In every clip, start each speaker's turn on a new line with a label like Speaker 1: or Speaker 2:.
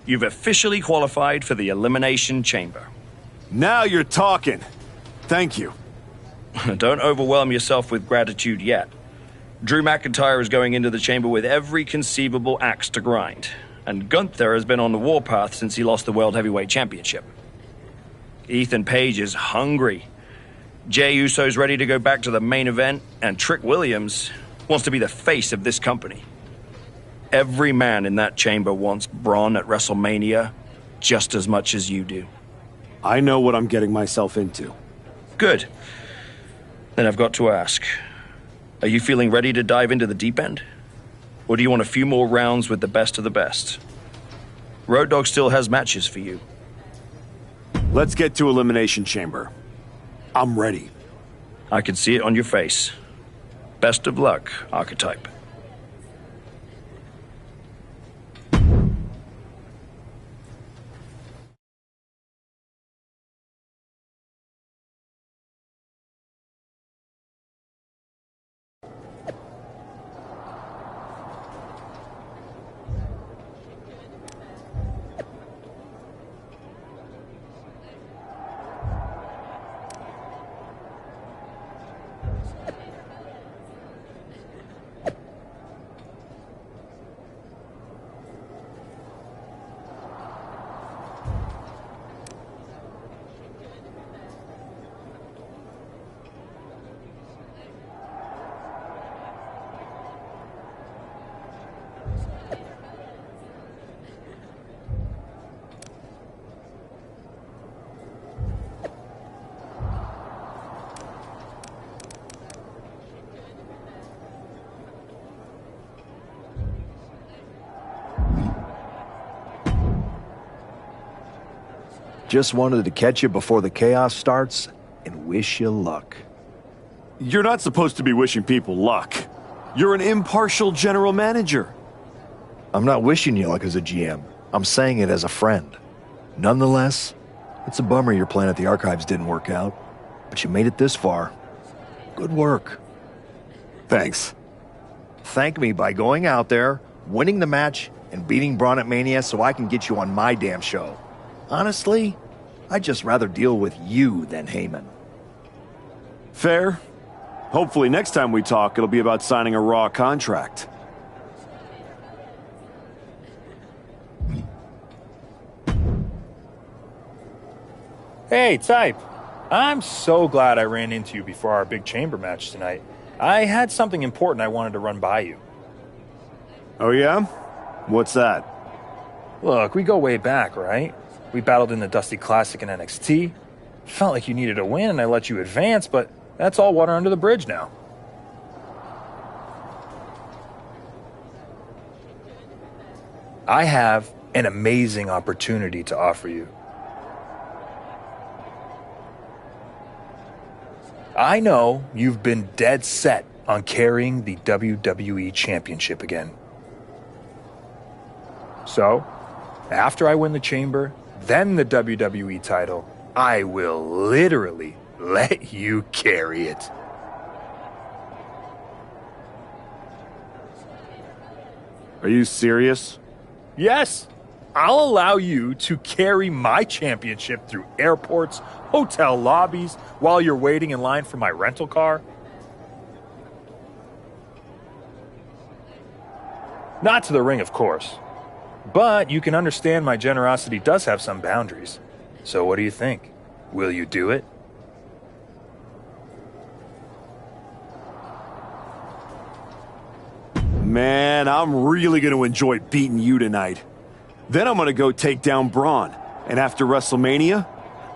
Speaker 1: You've officially qualified for the Elimination Chamber.
Speaker 2: Now you're talking. Thank you.
Speaker 1: Don't overwhelm yourself with gratitude yet. Drew McIntyre is going into the chamber with every conceivable axe to grind, and Gunther has been on the warpath since he lost the World Heavyweight Championship. Ethan Page is hungry. Jey Uso's ready to go back to the main event, and Trick Williams wants to be the face of this company. Every man in that chamber wants Braun at WrestleMania just as much as you do.
Speaker 2: I know what I'm getting myself into.
Speaker 1: Good. Then I've got to ask, are you feeling ready to dive into the deep end? Or do you want a few more rounds with the best of the best? Road Dogg still has matches for you.
Speaker 2: Let's get to Elimination Chamber. I'm ready.
Speaker 1: I can see it on your face. Best of luck, Archetype.
Speaker 3: Just wanted to catch you before the chaos starts and wish you luck.
Speaker 2: You're not supposed to be wishing people luck. You're an impartial general manager.
Speaker 3: I'm not wishing you luck as a GM. I'm saying it as a friend. Nonetheless, it's a bummer your plan at the Archives didn't work out, but you made it this far. Good work.
Speaker 2: Thanks.
Speaker 3: Thank me by going out there, winning the match, and beating Braun at Mania so I can get you on my damn show. Honestly, I'd just rather deal with you than Heyman.
Speaker 2: Fair. Hopefully next time we talk, it'll be about signing a Raw contract.
Speaker 4: Hey, Type. I'm so glad I ran into you before our big chamber match tonight. I had something important I wanted to run by you.
Speaker 2: Oh yeah? What's that?
Speaker 4: Look, we go way back, right? We battled in the Dusty Classic in NXT. Felt like you needed a win and I let you advance, but that's all water under the bridge now. I have an amazing opportunity to offer you. I know you've been dead set on carrying the WWE Championship again. So, after I win the chamber, then the WWE title, I will literally let you carry it.
Speaker 2: Are you serious?
Speaker 4: Yes, I'll allow you to carry my championship through airports, hotel lobbies, while you're waiting in line for my rental car. Not to the ring, of course. But you can understand my generosity does have some boundaries. So what do you think? Will you do it?
Speaker 2: Man, I'm really going to enjoy beating you tonight. Then I'm going to go take down Braun. And after WrestleMania,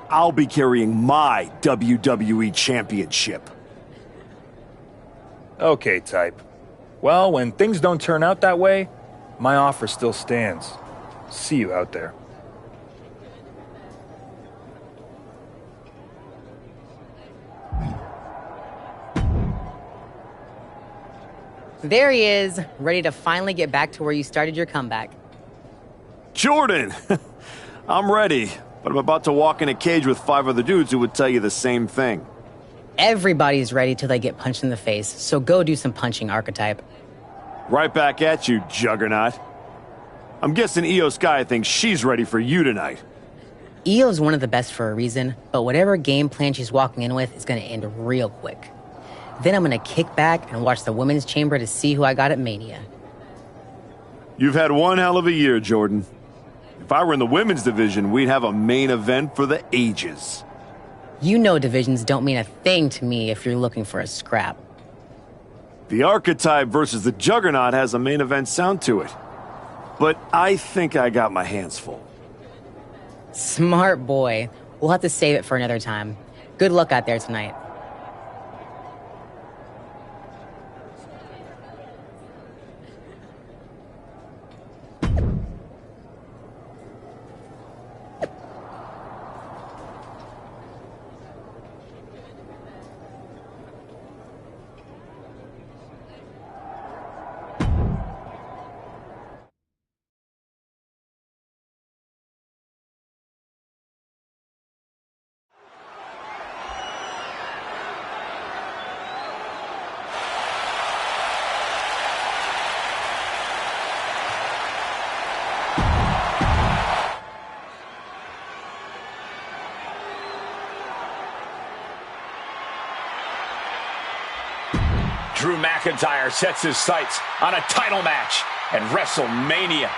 Speaker 2: I'll be carrying my WWE Championship.
Speaker 4: Okay, Type. Well, when things don't turn out that way, my offer still stands. See you out there.
Speaker 5: There he is, ready to finally get back to where you started your comeback.
Speaker 2: Jordan! I'm ready, but I'm about to walk in a cage with 5 other dudes who would tell you the same thing.
Speaker 5: Everybody's ready till they get punched in the face, so go do some punching, Archetype.
Speaker 2: Right back at you, Juggernaut. I'm guessing Io Sky thinks she's ready for you tonight.
Speaker 5: Io's one of the best for a reason, but whatever game plan she's walking in with is going to end real quick. Then I'm going to kick back and watch the women's chamber to see who I got at Mania.
Speaker 2: You've had one hell of a year, Jordan. If I were in the women's division, we'd have a main event for the ages.
Speaker 5: You know divisions don't mean a thing to me if you're looking for a scrap.
Speaker 2: The Archetype versus the Juggernaut has a main event sound to it. But I think I got my hands full.
Speaker 5: Smart boy. We'll have to save it for another time. Good luck out there tonight.
Speaker 6: Drew McIntyre sets his sights on a title match at WrestleMania.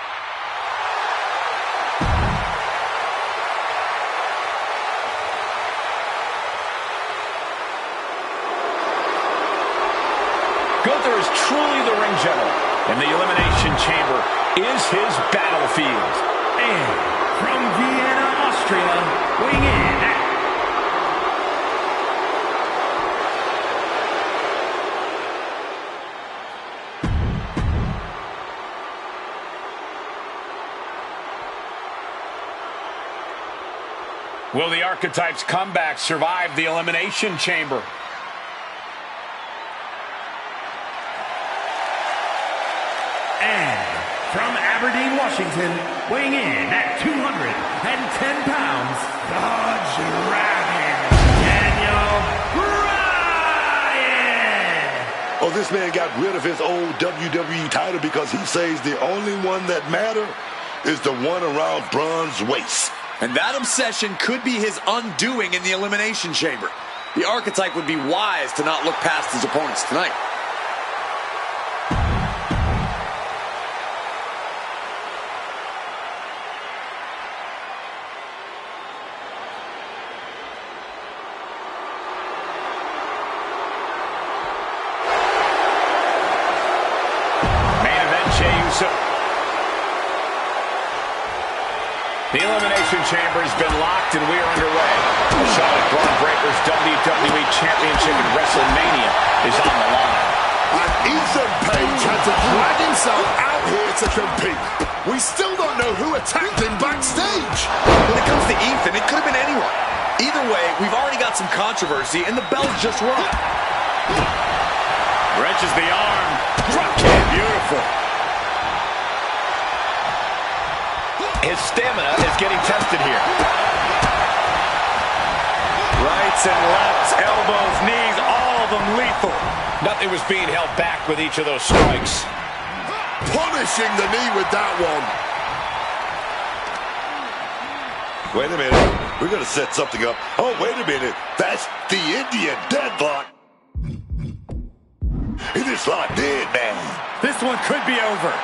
Speaker 6: Gunther is truly the ring general, and the Elimination Chamber is his battlefield.
Speaker 7: And from Vienna, Austria, weighing in at
Speaker 6: Will the Archetype's comeback survive the Elimination Chamber?
Speaker 7: And from Aberdeen, Washington, weighing in at 210 pounds, the Dragon, Daniel Bryan!
Speaker 8: Oh, this man got rid of his old WWE title because he says the only one that matters is the one around Braun's waist.
Speaker 9: And that obsession could be his undoing in the Elimination Chamber. The Archetype would be wise to not look past his opponents tonight.
Speaker 6: Main event, Jey Uso. The Elimination Chamber has been locked and we are underway. A shot at Braun Breaker's WWE Championship at WrestleMania is on the line.
Speaker 8: And Ethan Page had to drag himself out here to compete. We still don't know who attacked him backstage.
Speaker 9: When it comes to Ethan, it could have been anyone. Either way, we've already got some controversy, and the bell's just rung.
Speaker 6: Wrenches the arm. Drop kick. Beautiful. His stamina is getting tested here. Rights and lefts, elbows, knees, all of them lethal. Nothing was being held back with each of those strikes.
Speaker 8: Punishing the knee with that one. Wait a minute. We're going to set something up. Oh, wait a minute. That's the Indian deadlock. It is locked in, man.
Speaker 6: This one could be over.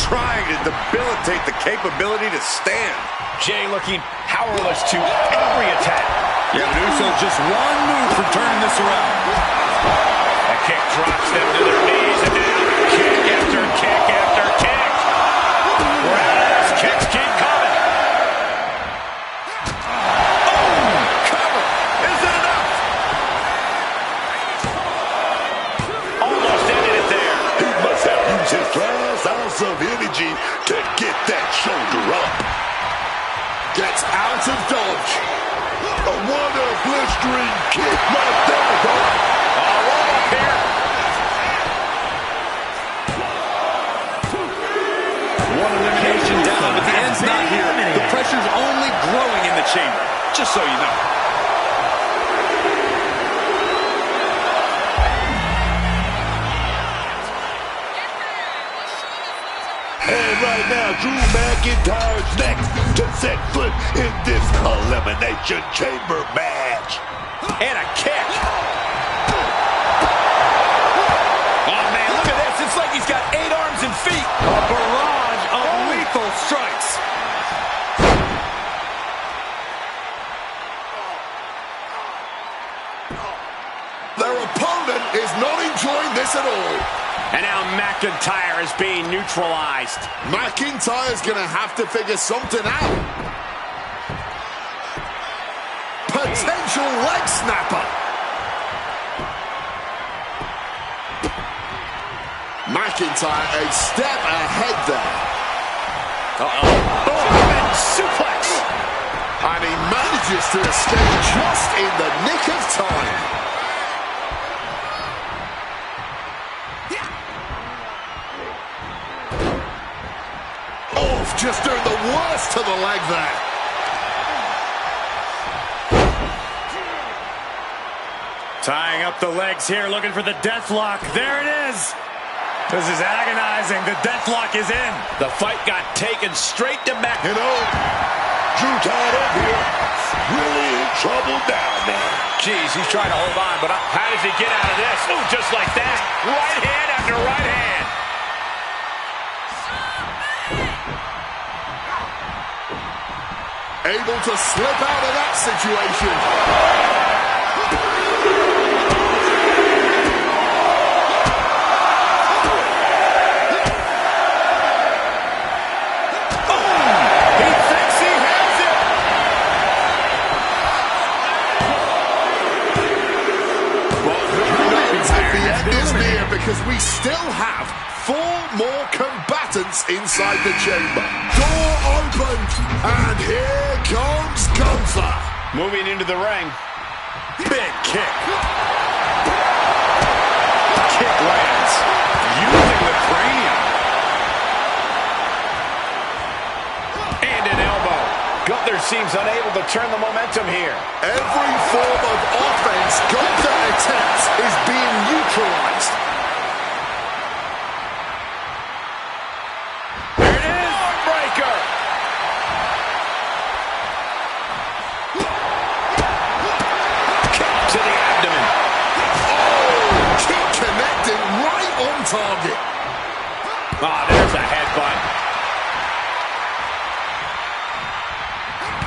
Speaker 9: Trying to debilitate the capability to stand.
Speaker 6: Jey looking powerless to every attack.
Speaker 9: Yeah, but Uso's just one move from turning this around.
Speaker 6: A kick drops them to their knees, and then kick after kick after kick. Whereas kicks keep coming.
Speaker 9: Oh, cover. Is it enough?
Speaker 6: Almost ended it there.
Speaker 8: He must have used his last ounce of energy to get that shoulder up. Gets out of dodge. What a blistering kick right there, though.
Speaker 6: Roll up here.
Speaker 9: One elimination down, but the end's not here. The pressure's only growing in the chamber, just so you know.
Speaker 8: now, Drew McIntyre's next to set foot in this Elimination Chamber match.
Speaker 6: And a kick. Oh, man, look at this. It's like he's got 8 arms and feet.
Speaker 9: A barrage of lethal strikes.
Speaker 8: Their opponent is not enjoying this at all.
Speaker 6: And now McIntyre is being neutralized.
Speaker 8: McIntyre's going to have to figure something out. Potential leg snapper. McIntyre a step ahead there.
Speaker 6: German suplex.
Speaker 8: And he manages to escape just in the nick of time. Just doing the worst to the leg there.
Speaker 9: Tying up the legs here, looking for the death lock. There it is. This is agonizing. The death lock is in.
Speaker 6: The fight got taken straight to back.
Speaker 8: You know, Drew tied up here. Really in trouble now, man.
Speaker 6: Jeez, he's trying to hold on, but how does he get out of this? Oh, just like that. Right hand after right hand.
Speaker 8: Able to slip out of that situation.
Speaker 6: He thinks he has it.
Speaker 8: But the end is near because we still have 4 more combatants inside the chamber. Door opened, and here comes Gunther.
Speaker 6: Moving into the ring.
Speaker 9: Big kick.
Speaker 6: Kick lands. Using the cranium. And an elbow. Gunther seems unable to turn the momentum here.
Speaker 8: Every form of offense Gunther attempts is being neutralized. Target.
Speaker 6: There's a headbutt.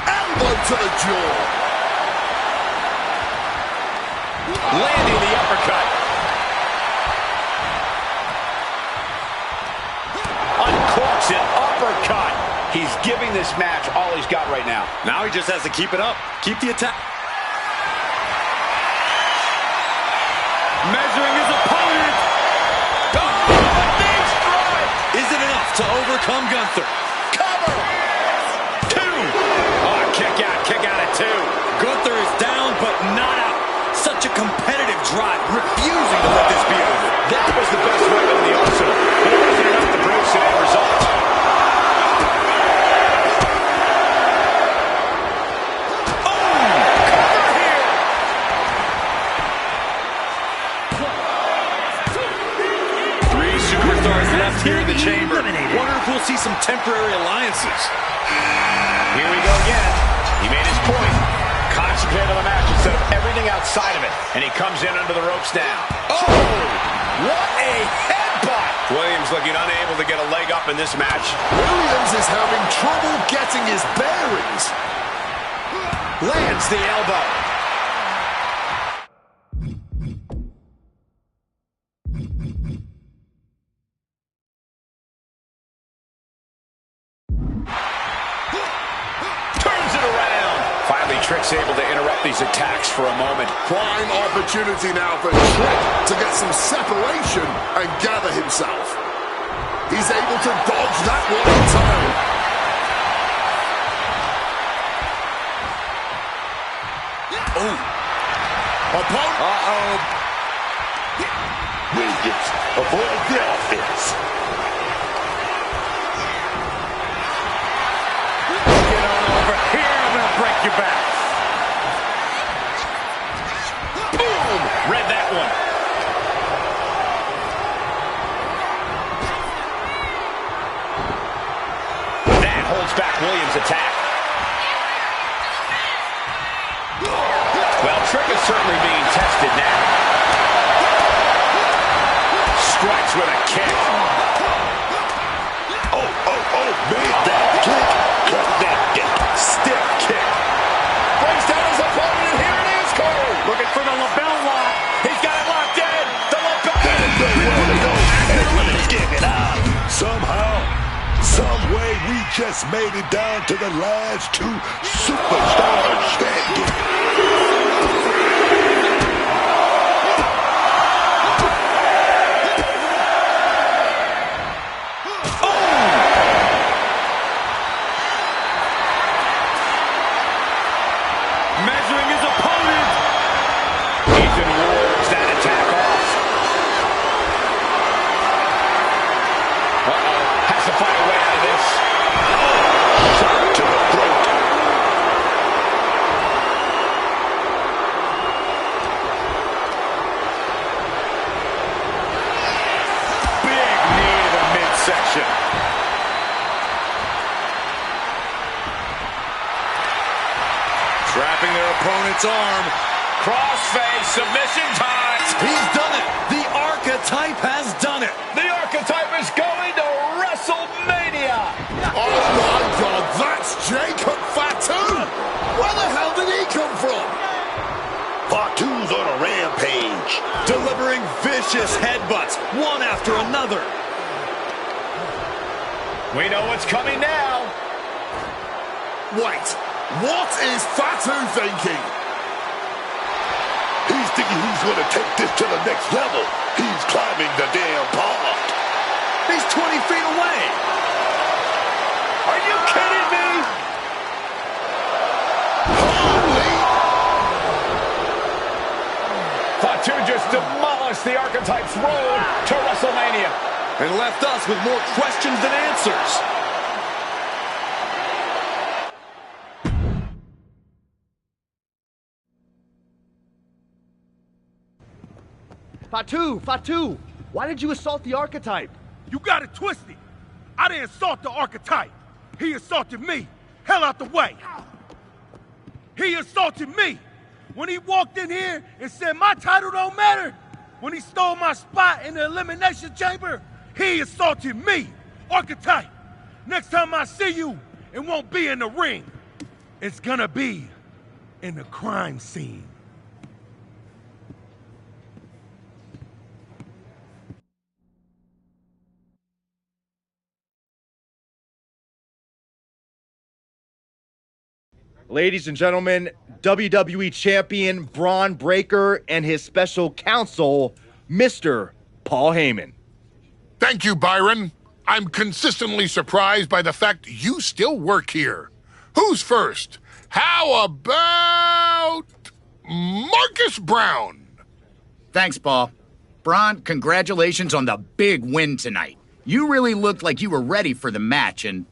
Speaker 8: Elbow to the jaw.
Speaker 6: Landing the uppercut. Uncorks an uppercut. He's giving this match all he's got right now.
Speaker 9: Now he just has to keep it up. Keep the attack. Measuring his opponent. Is it enough to overcome Gunther?
Speaker 6: Cover! 2! Oh, kick out at 2.
Speaker 9: Gunther is down, but not out. Such a competitive drive, refusing to let this be over.
Speaker 6: That was the best weapon in the arsenal, but it wasn't enough to produce an end result.
Speaker 9: Here in the chamber. Wonder if we'll see some temporary alliances.
Speaker 6: Here we go again. He made his point. Concentrate on the match instead of everything outside of it. And he comes in under the ropes now. Oh! What a headbutt! Williams looking unable to get a leg up in this match.
Speaker 8: Williams is having trouble getting his bearings.
Speaker 6: Lands the elbow. Trick's able to interrupt these attacks for a moment.
Speaker 8: Prime opportunity now for Trick to get some separation and gather himself. He's able to dodge that one in time. Oh. Uh-oh. Williams avoid the offense.
Speaker 9: Get on over here. I'm going to break your back.
Speaker 6: Read that one. his attack. Well, Trick is certainly being tested now. Strikes with a kick.
Speaker 8: Made that kick. Cut that kick. Stiff kick.
Speaker 6: Brings down his opponent, and here it is, Cole. Looking for the lapel lock. He's got it locked in. The lapel.
Speaker 8: There's nowhere to go. Everybody's getting it out. Somehow, some way, we just made it down to the last two superstars standing.
Speaker 6: Measuring his opponent. Ethan wards that attack off. Has to find a way out of this.
Speaker 8: Shot to the throat.
Speaker 6: Big knee to the midsection. Trapping their opponent's arm. Crossface, submission time.
Speaker 9: He's done it. The Archetype has done it.
Speaker 6: The Archetype is going to WrestleMania.
Speaker 8: Oh my God, that's Jacob Fatu. Where the hell did he come from? Fatu's on a rampage.
Speaker 9: Delivering vicious headbutts, one after another.
Speaker 6: We know what's coming now.
Speaker 8: Wait, what is Fatu thinking? He's thinking he's going to take this to the next level. He's climbing the damn pond.
Speaker 9: He's 20 feet away.
Speaker 6: Are you kidding me?
Speaker 8: Holy!
Speaker 6: Fatu just demolished the Archetype's road to WrestleMania.
Speaker 9: And left us with more questions than answers.
Speaker 10: Fatu, why did you assault the Archetype?
Speaker 11: You got it twisted. I didn't assault the Archetype. He assaulted me. Hell out the way. He assaulted me. When he walked in here and said my title don't matter. When he stole my spot in the Elimination Chamber, he assaulted me. Archetype, next time I see you, it won't be in the ring. It's gonna be in the crime scene.
Speaker 10: Ladies and gentlemen, WWE Champion Braun Breaker and his special counsel, Mr. Paul Heyman.
Speaker 12: Thank you, Byron. I'm consistently surprised by the fact you still work here. Who's first? How about Marcus Brown?
Speaker 13: Thanks, Paul. Braun, congratulations on the big win tonight. You really looked like you were ready for the match, and...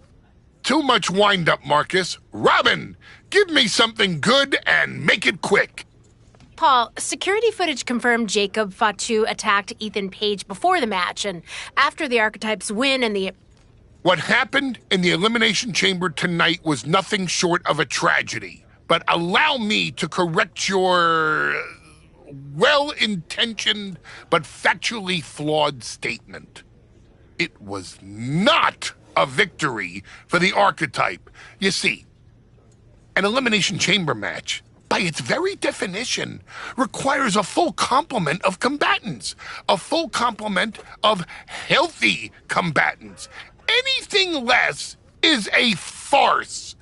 Speaker 12: Too much wind-up, Marcus. Robin, give me something good and make it quick.
Speaker 14: Paul, security footage confirmed Jacob Fatu attacked Ethan Page before the match, and after the Archetypes win and the...
Speaker 12: What happened in the Elimination Chamber tonight was nothing short of a tragedy. But allow me to correct your well-intentioned but factually flawed statement. It was not a victory for the Archetype. You see, an Elimination Chamber match, by its very definition, requires a full complement of combatants, a full complement of healthy combatants. Anything less is a farce,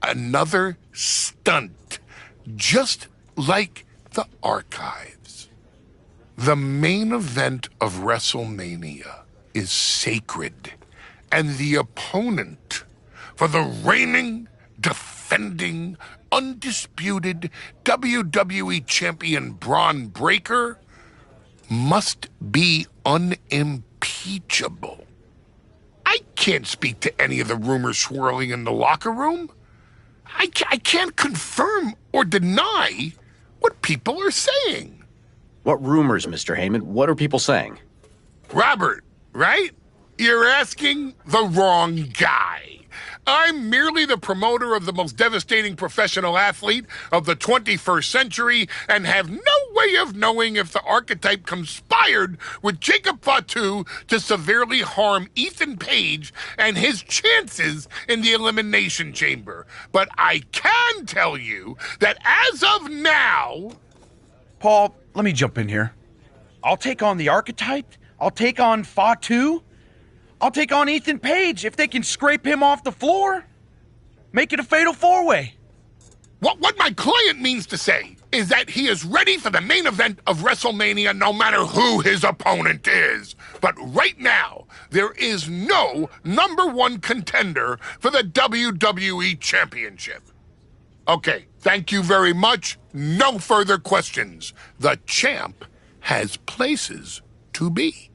Speaker 12: another stunt, just like the archives. The main event of WrestleMania is sacred, and the opponent for the reigning, defending, undisputed WWE Champion Braun Breaker must be unimpeachable. I can't speak to any of the rumors swirling in the locker room. I can't confirm or deny what people are saying.
Speaker 15: What rumors, Mr. Heyman? What are people saying?
Speaker 12: Robert, right? You're asking the wrong guy. I'm merely the promoter of the most devastating professional athlete of the 21st century and have no way of knowing if the archetype conspired with Jacob Fatu to severely harm Ethan Page and his chances in the Elimination Chamber. But I can tell you that as of now...
Speaker 16: Paul, let me jump in here. I'll take on the archetype. I'll take on Fatu. I'll take on Ethan Page if they can scrape him off the floor. Make it a fatal four-way.
Speaker 12: What my client means to say is that he is ready for the main event of WrestleMania no matter who his opponent is. But right now, there is no #1 contender for the WWE Championship. Okay, thank you very much. No further questions. The champ has places to be.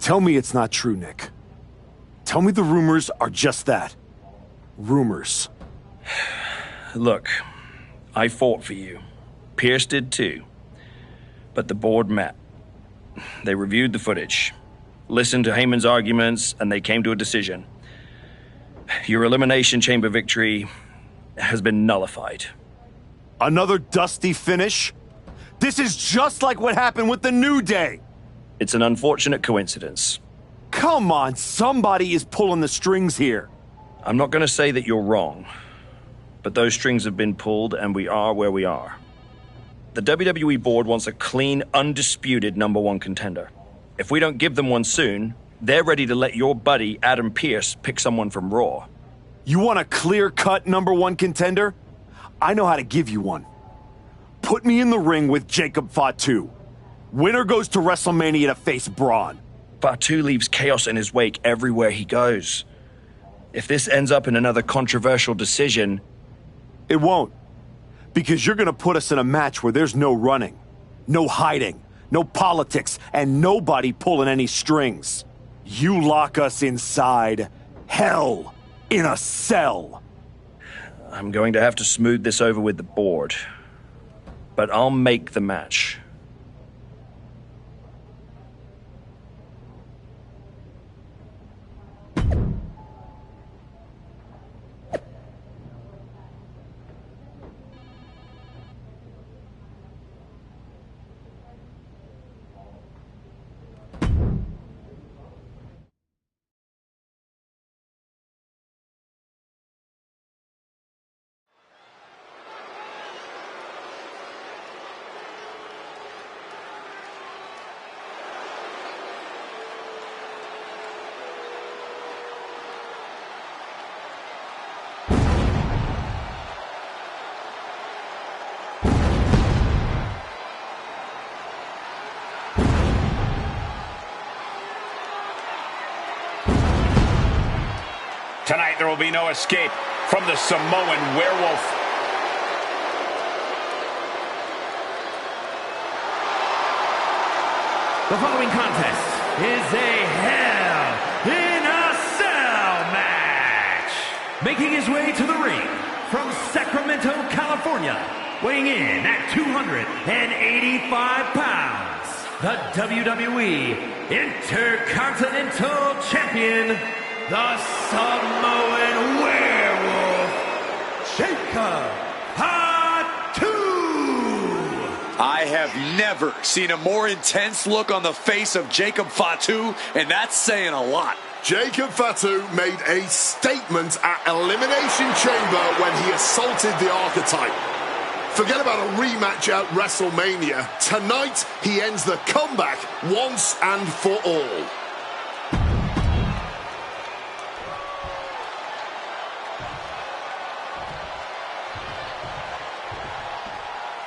Speaker 2: Tell me it's not true, Nick. Tell me the rumors are just that. Rumors.
Speaker 1: Look, I fought for you. Pierce did too. But the board met. They reviewed the footage, listened to Heyman's arguments, and they came to a decision. Your Elimination Chamber victory has been nullified.
Speaker 2: Another dusty finish? This is just like what happened with the New Day.
Speaker 1: It's an unfortunate coincidence.
Speaker 2: Come on, somebody is pulling the strings here.
Speaker 1: I'm not going to say that you're wrong, but those strings have been pulled and we are where we are. The WWE board wants a clean, undisputed #1 contender. If we don't give them one soon, they're ready to let your buddy Adam Pearce pick someone from Raw.
Speaker 2: You want a clear-cut #1 contender? I know how to give you one. Put me in the ring with Jacob Fatu. Winner goes to WrestleMania to face Braun.
Speaker 1: Fatu leaves chaos in his wake everywhere he goes. If this ends up in another controversial decision...
Speaker 2: It won't. Because you're gonna put us in a match where there's no running, no hiding, no politics, and nobody pulling any strings. You lock us inside hell in a cell.
Speaker 1: I'm going to have to smooth this over with the board. But I'll make the match.
Speaker 6: Tonight, there will be no escape from the Samoan werewolf.
Speaker 7: The following contest is a Hell in a Cell match. Making his way to the ring from Sacramento, California, weighing in at 285 pounds, the WWE Intercontinental Champion, the Samoan Werewolf, Jacob Fatu.
Speaker 9: I have never seen a more intense look on the face of Jacob Fatu, and that's saying a lot.
Speaker 8: Jacob Fatu made a statement at Elimination Chamber when he assaulted the Archetype. Forget about a rematch at WrestleMania. Tonight, he ends the comeback once and for all.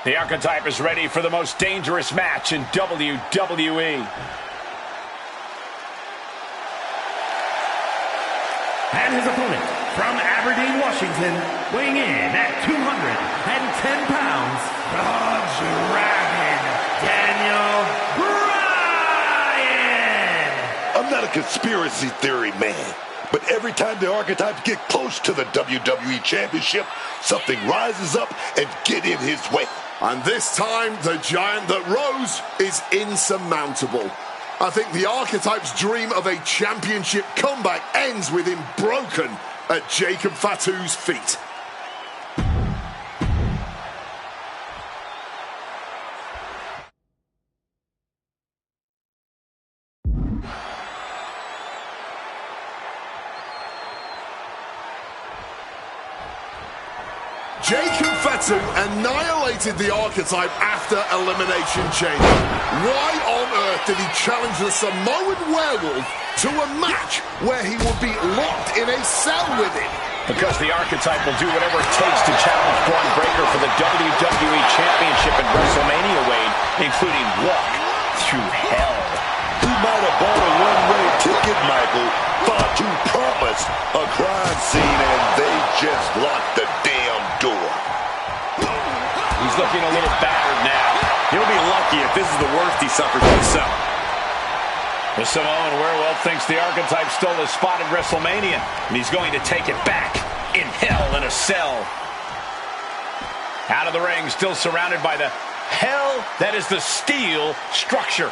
Speaker 6: The Archetype is ready for the most dangerous match in WWE.
Speaker 7: And his opponent, from Aberdeen, Washington, weighing in at 210 pounds, the Dragon, Daniel Bryan!
Speaker 8: I'm not a conspiracy theory man, but every time the Archetypes get close to the WWE Championship, something rises up and get in his way. And this time, the giant that rose is insurmountable. I think the Archetype's dream of a championship comeback ends with him broken at Jacob Fatu's feet. Jacob Fatu annihilated the Archetype after Elimination Chamber. Why on earth did he challenge the Samoan Werewolf to a match where he would be locked in a cell with him?
Speaker 6: Because the Archetype will do whatever it takes to challenge Braun Breaker for the WWE Championship at WrestleMania, Wade, including walk through hell.
Speaker 8: He might have bought a one-way ticket, Michael. Fatu promised a crime scene, and they just locked the damn door.
Speaker 6: He's looking a little battered now.
Speaker 9: He'll be lucky if this is the worst he suffered himself.
Speaker 6: The Samoan Werewolf thinks the Archetype stole his spot at WrestleMania, and he's going to take it back in hell in a cell. Out of the ring, still surrounded by the hell that is the steel structure.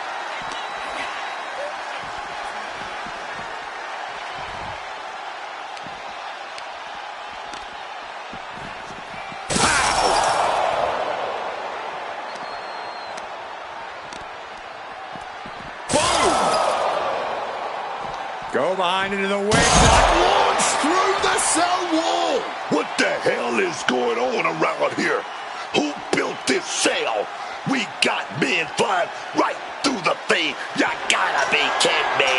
Speaker 9: Go behind into the wing.
Speaker 8: Launch through the cell wall! What the hell is going on around here? Who built this cell? We got men flying right through the thing. You gotta be kidding me.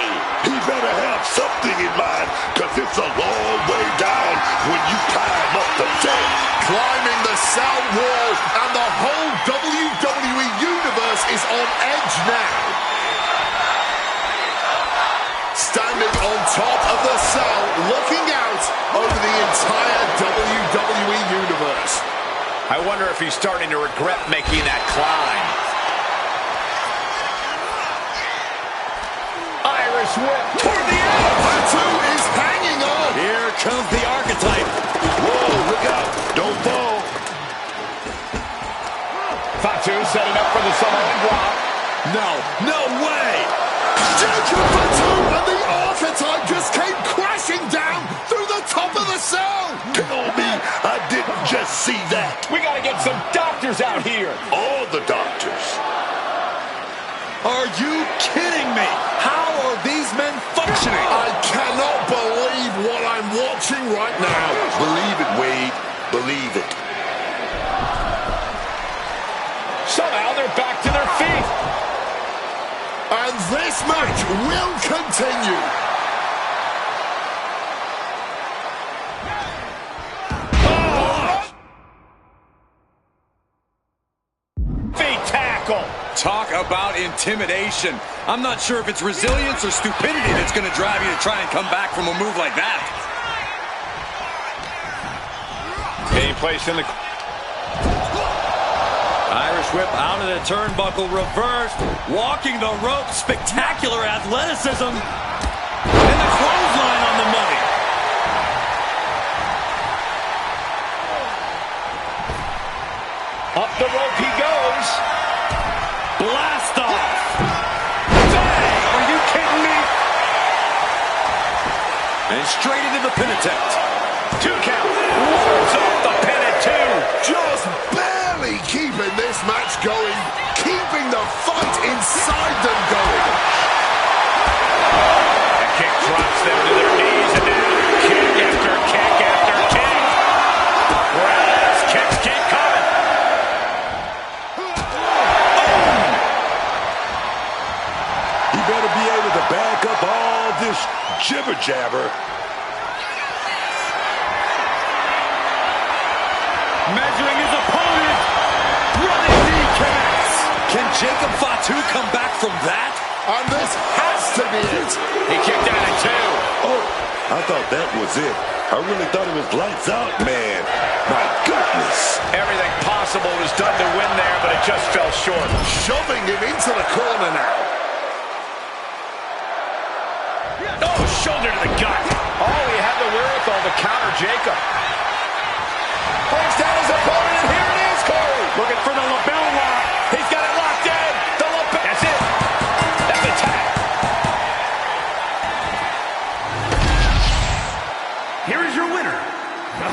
Speaker 8: He better have something in mind, cause it's a long way down when you climb up the cell. Climbing the cell wall, and the whole WWE Universe is on edge now. Standing on top of the cell, looking out over the entire WWE Universe.
Speaker 6: I wonder if he's starting to regret making that climb. Irish whip toward the end.
Speaker 8: Fatu is hanging on.
Speaker 9: Here comes the Archetype.
Speaker 8: Whoa, look out. Don't fall.
Speaker 6: Fatu setting up for the Samoan drop.
Speaker 9: No way.
Speaker 8: Jacob Fatu and the Archetype just came crashing down through the top of the cell. Tell me I didn't just see that.
Speaker 6: We gotta get some doctors out here.
Speaker 8: All the doctors.
Speaker 9: Are you kidding me? How are these men functioning?
Speaker 8: I cannot believe what I'm watching right now. Believe it, Wade. Believe it.
Speaker 6: Somehow they're back to their feet.
Speaker 8: And this match will continue.
Speaker 6: Feet tackle.
Speaker 9: Talk about intimidation. I'm not sure if it's resilience or stupidity that's going to drive you to try and come back from a move like that.
Speaker 6: Being placed in the...
Speaker 9: Irish whip out of the turnbuckle, reversed, walking the rope, spectacular athleticism, and the clothesline on the money.
Speaker 6: Up the rope he goes.
Speaker 9: Blast off. Dang, are you kidding me? And straight into the pin attempt.
Speaker 6: 2 count. Wards off the pin
Speaker 8: Just barely keeping this match going, keeping the fight inside them going.
Speaker 6: The kick drops them to their knees, and now kick after kick after kick. Whereas kicks keep coming.
Speaker 8: He better be able to back up all this jibber-jabber.
Speaker 9: Measuring his opponent. Running knee connects. Can Jacob Fatu come back from that?
Speaker 8: And this has to be it.
Speaker 6: He kicked out at 2.
Speaker 8: Oh, I thought that was it. I really thought it was lights out, man. My goodness.
Speaker 6: Everything possible was done to win there, but it just fell short.
Speaker 8: Shoving him into the corner now.
Speaker 6: Oh, shoulder to the gut. Oh, he had the wherewithal to counter Jacob. Brings down his opponent, and here it is, Corey. Looking for the lapel lock. He's got it locked in. The lapel. That's it. That's a tag.
Speaker 7: Here is your winner, the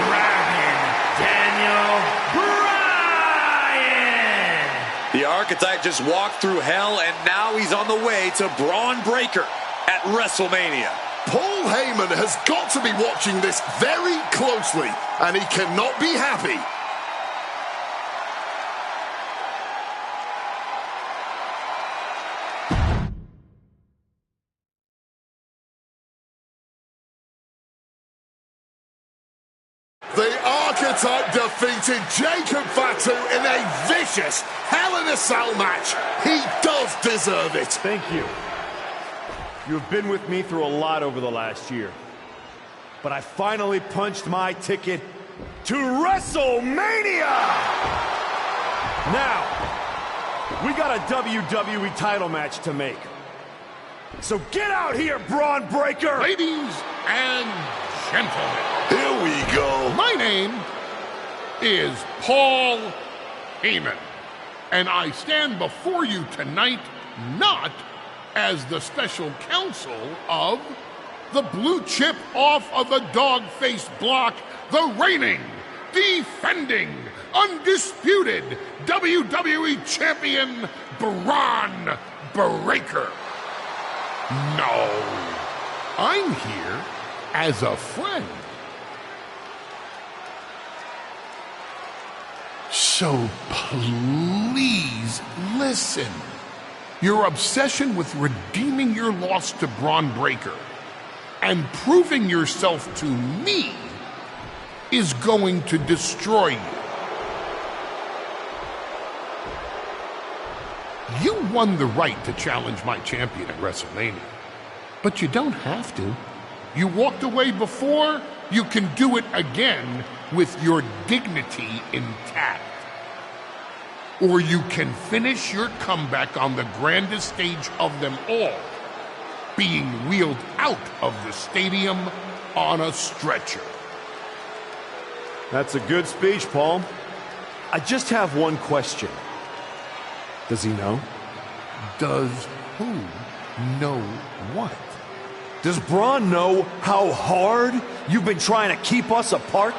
Speaker 7: Dragon, Daniel Bryan.
Speaker 9: The Archetype just walked through hell, and now he's on the way to Braun Breaker at WrestleMania.
Speaker 8: Paul Heyman has got to be watching this very closely, and he cannot be happy. The Archetype defeated Jacob Fatu in a vicious Hell in a Cell match. He does deserve it.
Speaker 2: Thank you. You have been with me through a lot over the last year. But I finally punched my ticket to WrestleMania! Now, we got a WWE title match to make. So get out here, Braun Breaker!
Speaker 12: Ladies and gentlemen.
Speaker 8: Here we go.
Speaker 12: My name is Paul Heyman, and I stand before you tonight not as the special counsel of the blue chip off of the dog-faced block, the reigning, defending, undisputed WWE Champion Braun Breaker. No, I'm here as a friend. So please listen. Your obsession with redeeming your loss to Braun Breaker and proving yourself to me is going to destroy you. You won the right to challenge my champion at WrestleMania, but you don't have to. You walked away before, you can do it again with your dignity intact. Or you can finish your comeback on the grandest stage of them all, being wheeled out of the stadium on a stretcher.
Speaker 2: That's a good speech, Paul. I just have one question. Does he know?
Speaker 12: Does who know what?
Speaker 2: Does Braun know how hard you've been trying to keep us apart?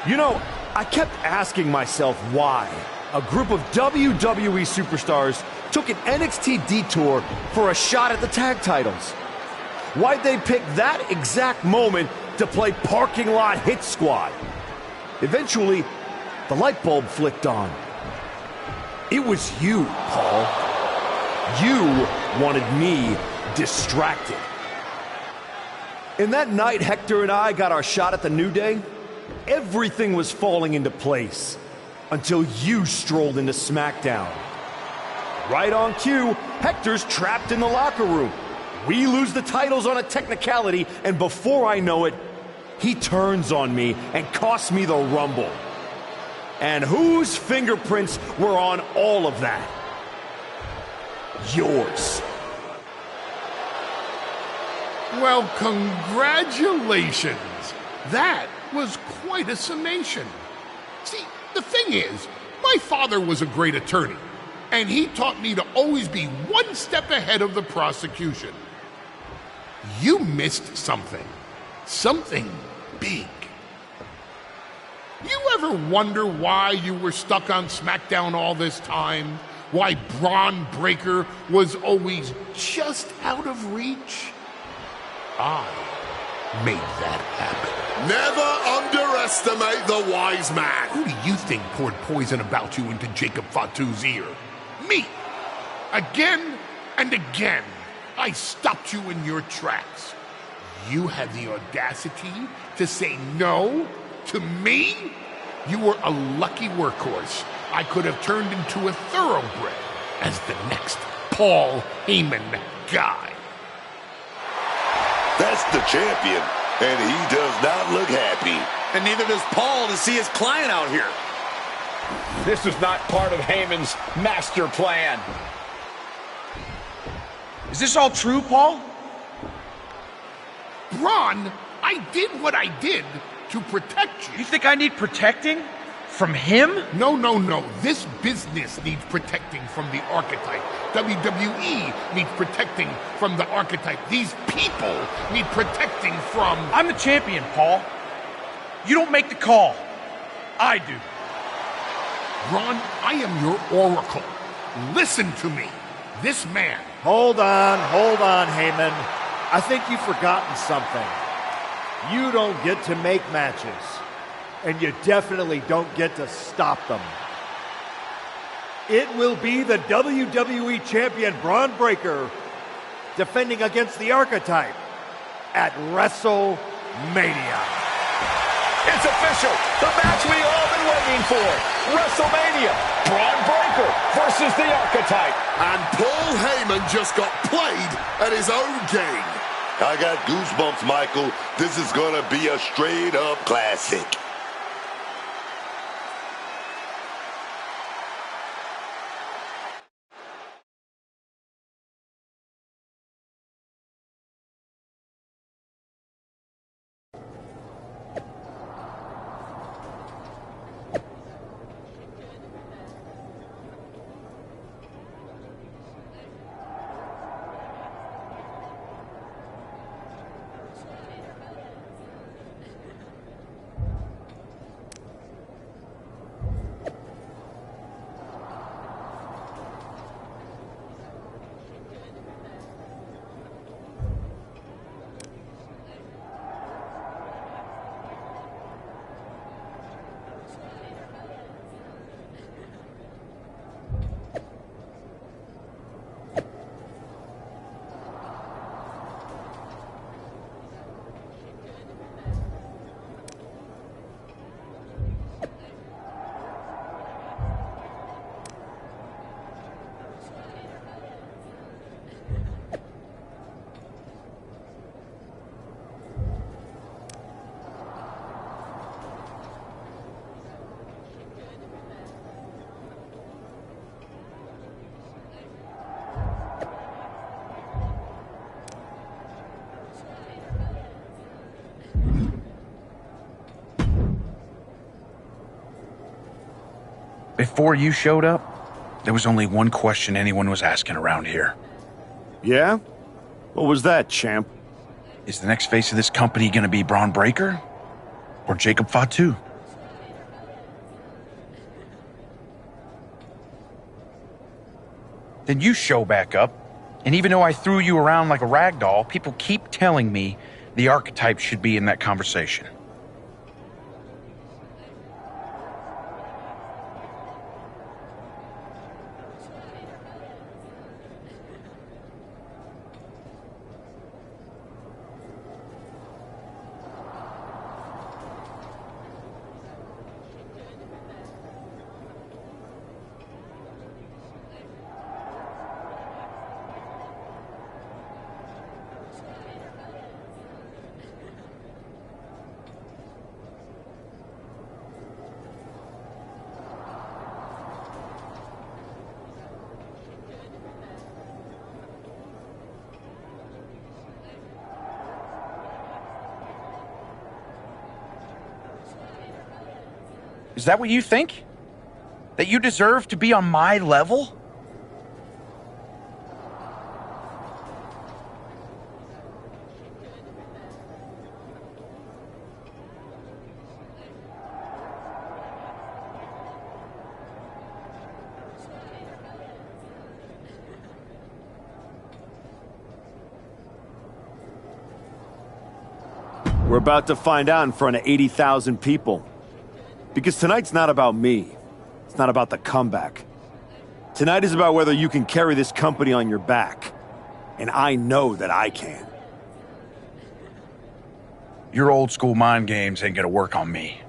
Speaker 2: You know, I kept asking myself why a group of WWE superstars took an NXT detour for a shot at the tag titles. Why'd they pick that exact moment to play parking lot hit squad? Eventually, the light bulb flicked on. It was you, Paul. You wanted me distracted. And that night Hector and I got our shot at the New Day, everything was falling into place until you strolled into SmackDown. Right on cue, Hector's trapped in the locker room. We lose the titles on a technicality, and before I know it, he turns on me and costs me the Rumble. And whose fingerprints were on all of that? Yours.
Speaker 12: Well, congratulations. That was quite a summation. See, the thing is, my father was a great attorney, and he taught me to always be one step ahead of the prosecution. You missed something. Something big. You ever wonder why you were stuck on SmackDown all this time? Why Braun Breaker was always just out of reach? I made that happen.
Speaker 8: Never underestimate the wise man.
Speaker 12: Who do you think poured poison about you into Jacob Fatu's ear? Me. Again and again, I stopped you in your tracks. You had the audacity to say no to me? You were a lucky workhorse I could have turned into a thoroughbred as the next Paul Heyman guy.
Speaker 8: That's the champion, and he does not look happy.
Speaker 6: And neither does Paul to see his client out here. This was not part of Heyman's master plan.
Speaker 16: Is this all true, Paul?
Speaker 12: Braun, I did what I did to protect you.
Speaker 16: You think I need protecting? From him?
Speaker 12: No. This business needs protecting from the archetype. WWE needs protecting from the archetype. These people need protecting from...
Speaker 16: I'm the champion, Paul. You don't make the call. I do.
Speaker 12: Ron, I am your oracle. Listen to me. This man...
Speaker 2: Hold on, Heyman. I think you've forgotten something. You don't get to make matches. And you definitely don't get to stop them. It will be the WWE Champion Braun Breaker defending against the Archetype at WrestleMania.
Speaker 6: It's official. The match we all been waiting for. WrestleMania. Braun Breaker versus the Archetype.
Speaker 8: And Paul Heyman just got played at his own game. I got goosebumps, Michael. This is going to be a straight-up classic.
Speaker 16: Before you showed up, there was only one question anyone was asking around here.
Speaker 2: Yeah? What was that, champ?
Speaker 16: Is the next face of this company going to be Braun Breaker or Jacob Fatu? Then you show back up, and even though I threw you around like a rag doll, people keep telling me the Archetype should be in that conversation. Is that what you think? That you deserve to be on my level?
Speaker 2: We're about to find out in front of 80,000 people. Because tonight's not about me. It's not about the comeback. Tonight is about whether you can carry this company on your back. And I know that I can.
Speaker 16: Your old school mind games ain't gonna work on me.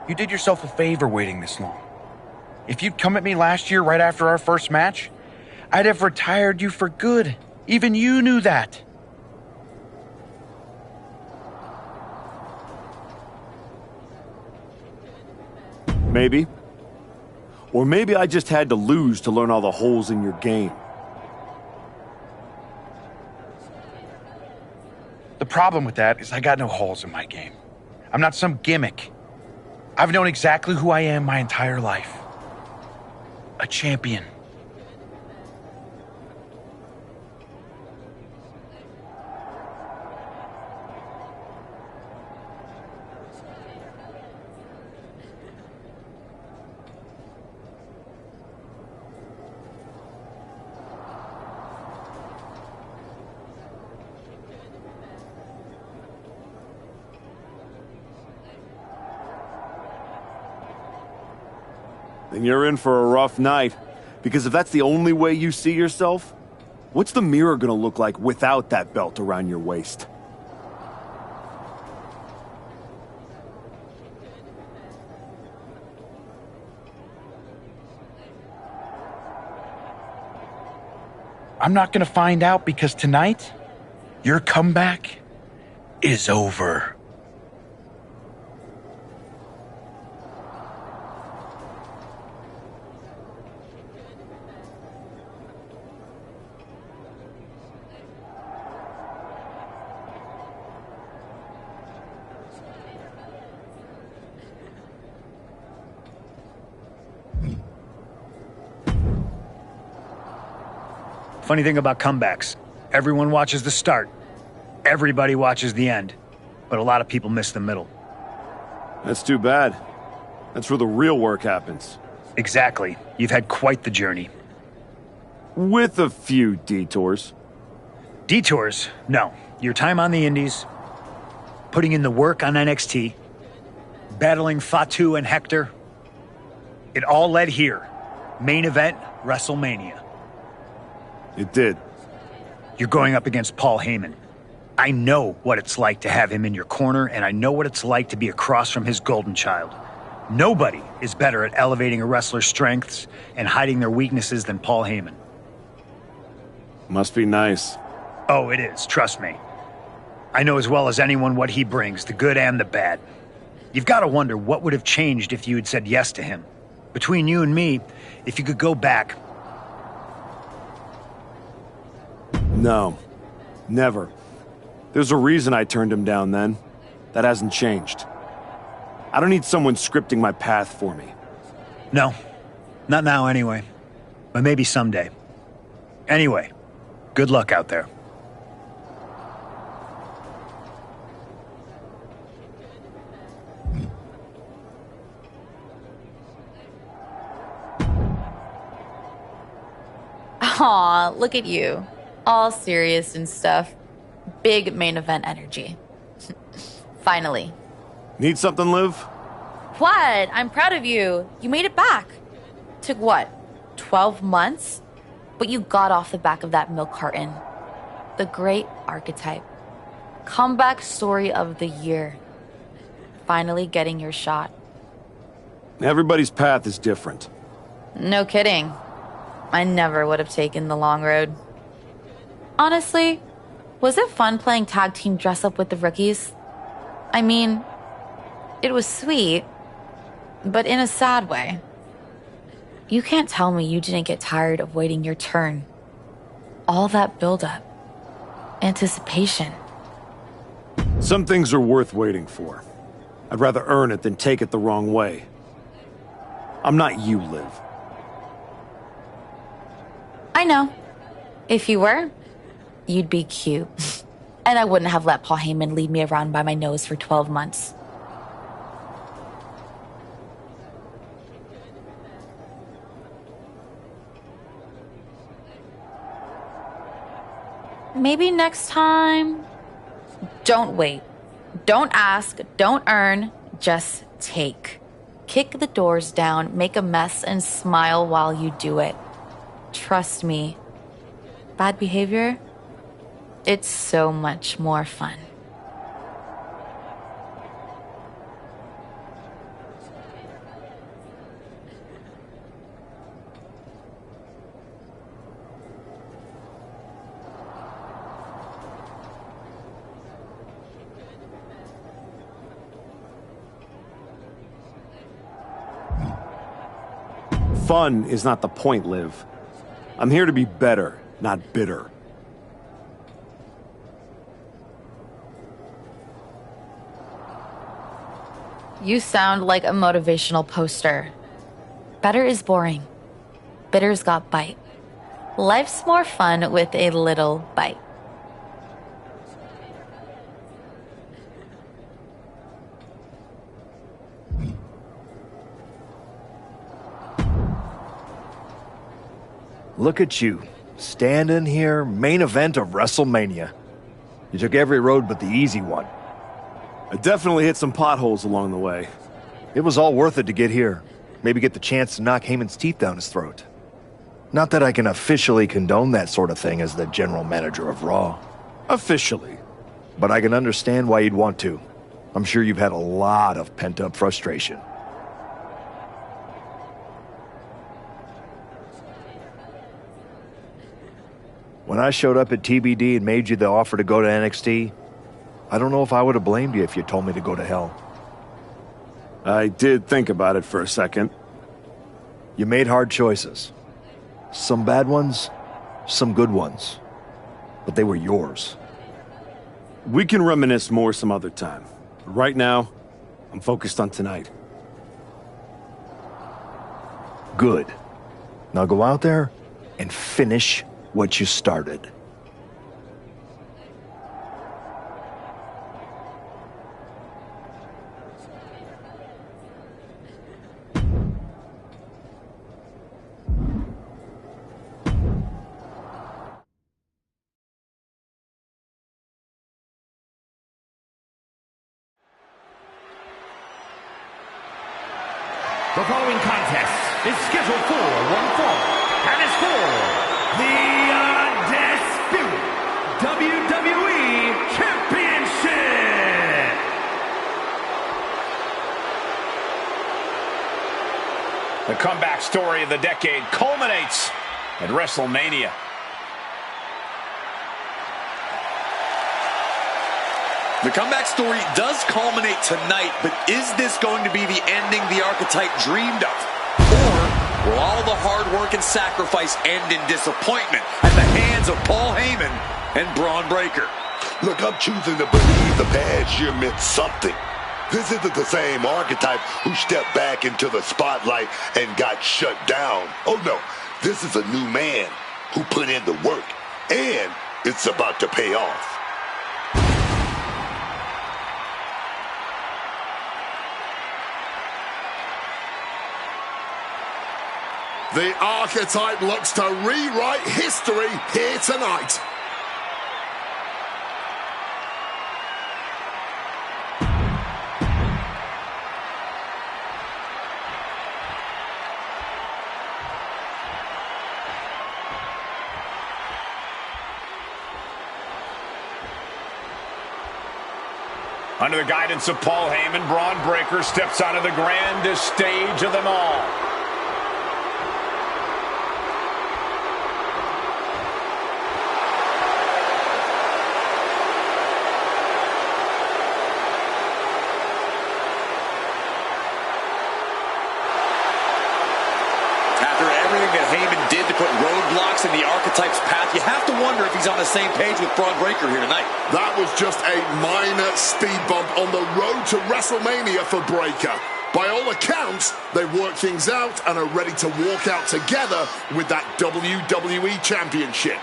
Speaker 16: You did yourself a favor waiting this long. If you'd come at me last year right after our first match, I'd have retired you for good. Even you knew that.
Speaker 2: Maybe. Or maybe I just had to lose to learn all the holes in your game.
Speaker 16: The problem with that is I got no holes in my game. I'm not some gimmick. I've known exactly who I am my entire life. A champion.
Speaker 2: Then you're in for a rough night. Because if that's the only way you see yourself, what's the mirror gonna look like without that belt around your waist?
Speaker 16: I'm not gonna find out because tonight, your comeback is over.
Speaker 17: Funny thing about comebacks, everyone watches the start. Everybody watches the end. But a lot of people miss the middle.
Speaker 2: That's too bad. That's where the real work happens.
Speaker 17: Exactly. You've had quite the journey.
Speaker 2: With a few detours.
Speaker 17: Detours? No. Your time on the Indies, putting in the work on NXT, battling Fatu and Hector. It all led here. Main event, WrestleMania.
Speaker 2: It did.
Speaker 17: You're going up against Paul Heyman. I know what it's like to have him in your corner, and I know what it's like to be across from his golden child. Nobody is better at elevating a wrestler's strengths and hiding their weaknesses than Paul Heyman.
Speaker 2: Must be nice.
Speaker 17: Oh, it is, trust me. I know as well as anyone what he brings, the good and the bad. You've got to wonder what would have changed if you had said yes to him. Between you and me, if you could go back...
Speaker 2: No. Never. There's a reason I turned him down then. That hasn't changed. I don't need someone scripting my path for me.
Speaker 17: No. Not now, anyway. But maybe someday. Anyway, good luck out there.
Speaker 18: Aw, look at you. All serious and stuff. Big main event energy. Finally.
Speaker 2: Need something, Liv?
Speaker 18: What? I'm proud of you. You made it back. Took what? 12 months? But you got off the back of that milk carton. The great archetype. Comeback story of the year. Finally getting your shot.
Speaker 2: Everybody's path is different.
Speaker 18: No kidding. I never would have taken the long road. Honestly, was it fun playing tag team dress up with the rookies? I mean, it was sweet, but in a sad way. You can't tell me you didn't get tired of waiting your turn. All that buildup, anticipation.
Speaker 2: Some things are worth waiting for. I'd rather earn it than take it the wrong way. I'm not you, Liv.
Speaker 18: I know. If you were, you'd be cute. And I wouldn't have let Paul Heyman lead me around by my nose for 12 months. Maybe next time. Don't wait. Don't ask. Don't earn. Just take. Kick the doors down, make a mess, and smile while you do it. Trust me. Bad behavior? It's so much more fun.
Speaker 2: Fun is not the point, Liv. I'm here to be better, not bitter.
Speaker 18: You sound like a motivational poster. Better is boring. Bitter's got bite. Life's more fun with a little bite.
Speaker 3: Look at you, standing here, main event of WrestleMania. You took every road but the easy one.
Speaker 2: I definitely hit some potholes along the way.
Speaker 3: It was all worth it to get here. Maybe get the chance to knock Heyman's teeth down his throat. Not that I can officially condone that sort of thing as the general manager of Raw.
Speaker 2: Officially.
Speaker 3: But I can understand why you'd want to. I'm sure you've had a lot of pent-up frustration. When I showed up at TBD and made you the offer to go to NXT, I don't know if I would have blamed you if you told me to go to hell.
Speaker 2: I did think about it for a second.
Speaker 3: You made hard choices. Some bad ones, some good ones. But they were yours.
Speaker 2: We can reminisce more some other time. Right now, I'm focused on tonight.
Speaker 3: Good. Now go out there and finish what you started.
Speaker 7: The following contest is scheduled for one fall and is for the Undisputed WWE Championship.
Speaker 6: The comeback story of the decade culminates at WrestleMania.
Speaker 19: The comeback story does culminate tonight, but is this going to be the ending the Archetype dreamed of? Or will all the hard work and sacrifice end in disappointment at the hands of Paul Heyman and Braun Breaker?
Speaker 8: Look, I'm choosing to believe the past year meant something. This isn't the same Archetype who stepped back into the spotlight and got shut down. Oh no, this is a new man who put in the work, and it's about to pay off.
Speaker 12: The Archetype looks to rewrite history here tonight.
Speaker 6: Under the guidance of Paul Heyman, Braun Breaker steps onto the grandest stage of them all.
Speaker 19: to put roadblocks in the Archetype's path. You have to wonder if he's on the same page with Braun Breaker here tonight.
Speaker 8: That was just a minor speed bump on the road to WrestleMania for Breaker. By all accounts, they've worked things out and are ready to walk out together with that WWE Championship.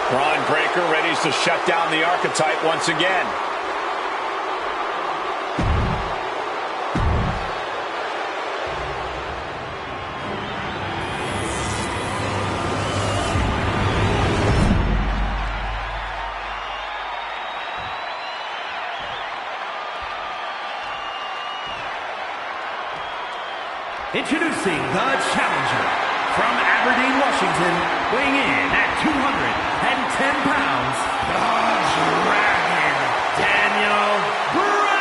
Speaker 6: Braun Breaker ready to shut down the Archetype once again.
Speaker 7: Introducing the challenger from Aberdeen, Washington, weighing in at 210 pounds, the Dragon, Daniel Bryan.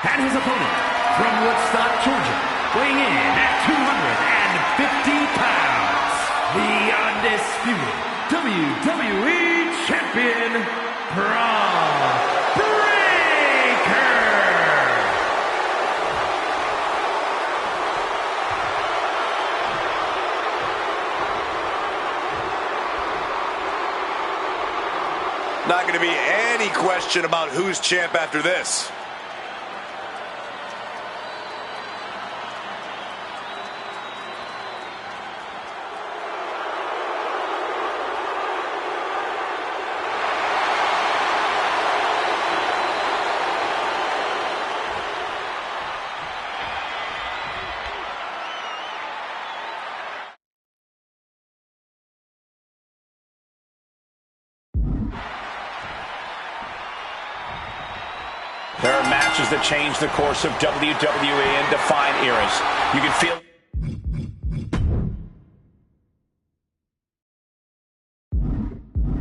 Speaker 7: And his opponent from Woodstock, Georgia, weighing in at 250 pounds, the undisputed WWE Champion, Braun Breaker.
Speaker 19: Not going to be any question about who's champ after this.
Speaker 6: There are matches that change the course of WWE and define eras. You can feel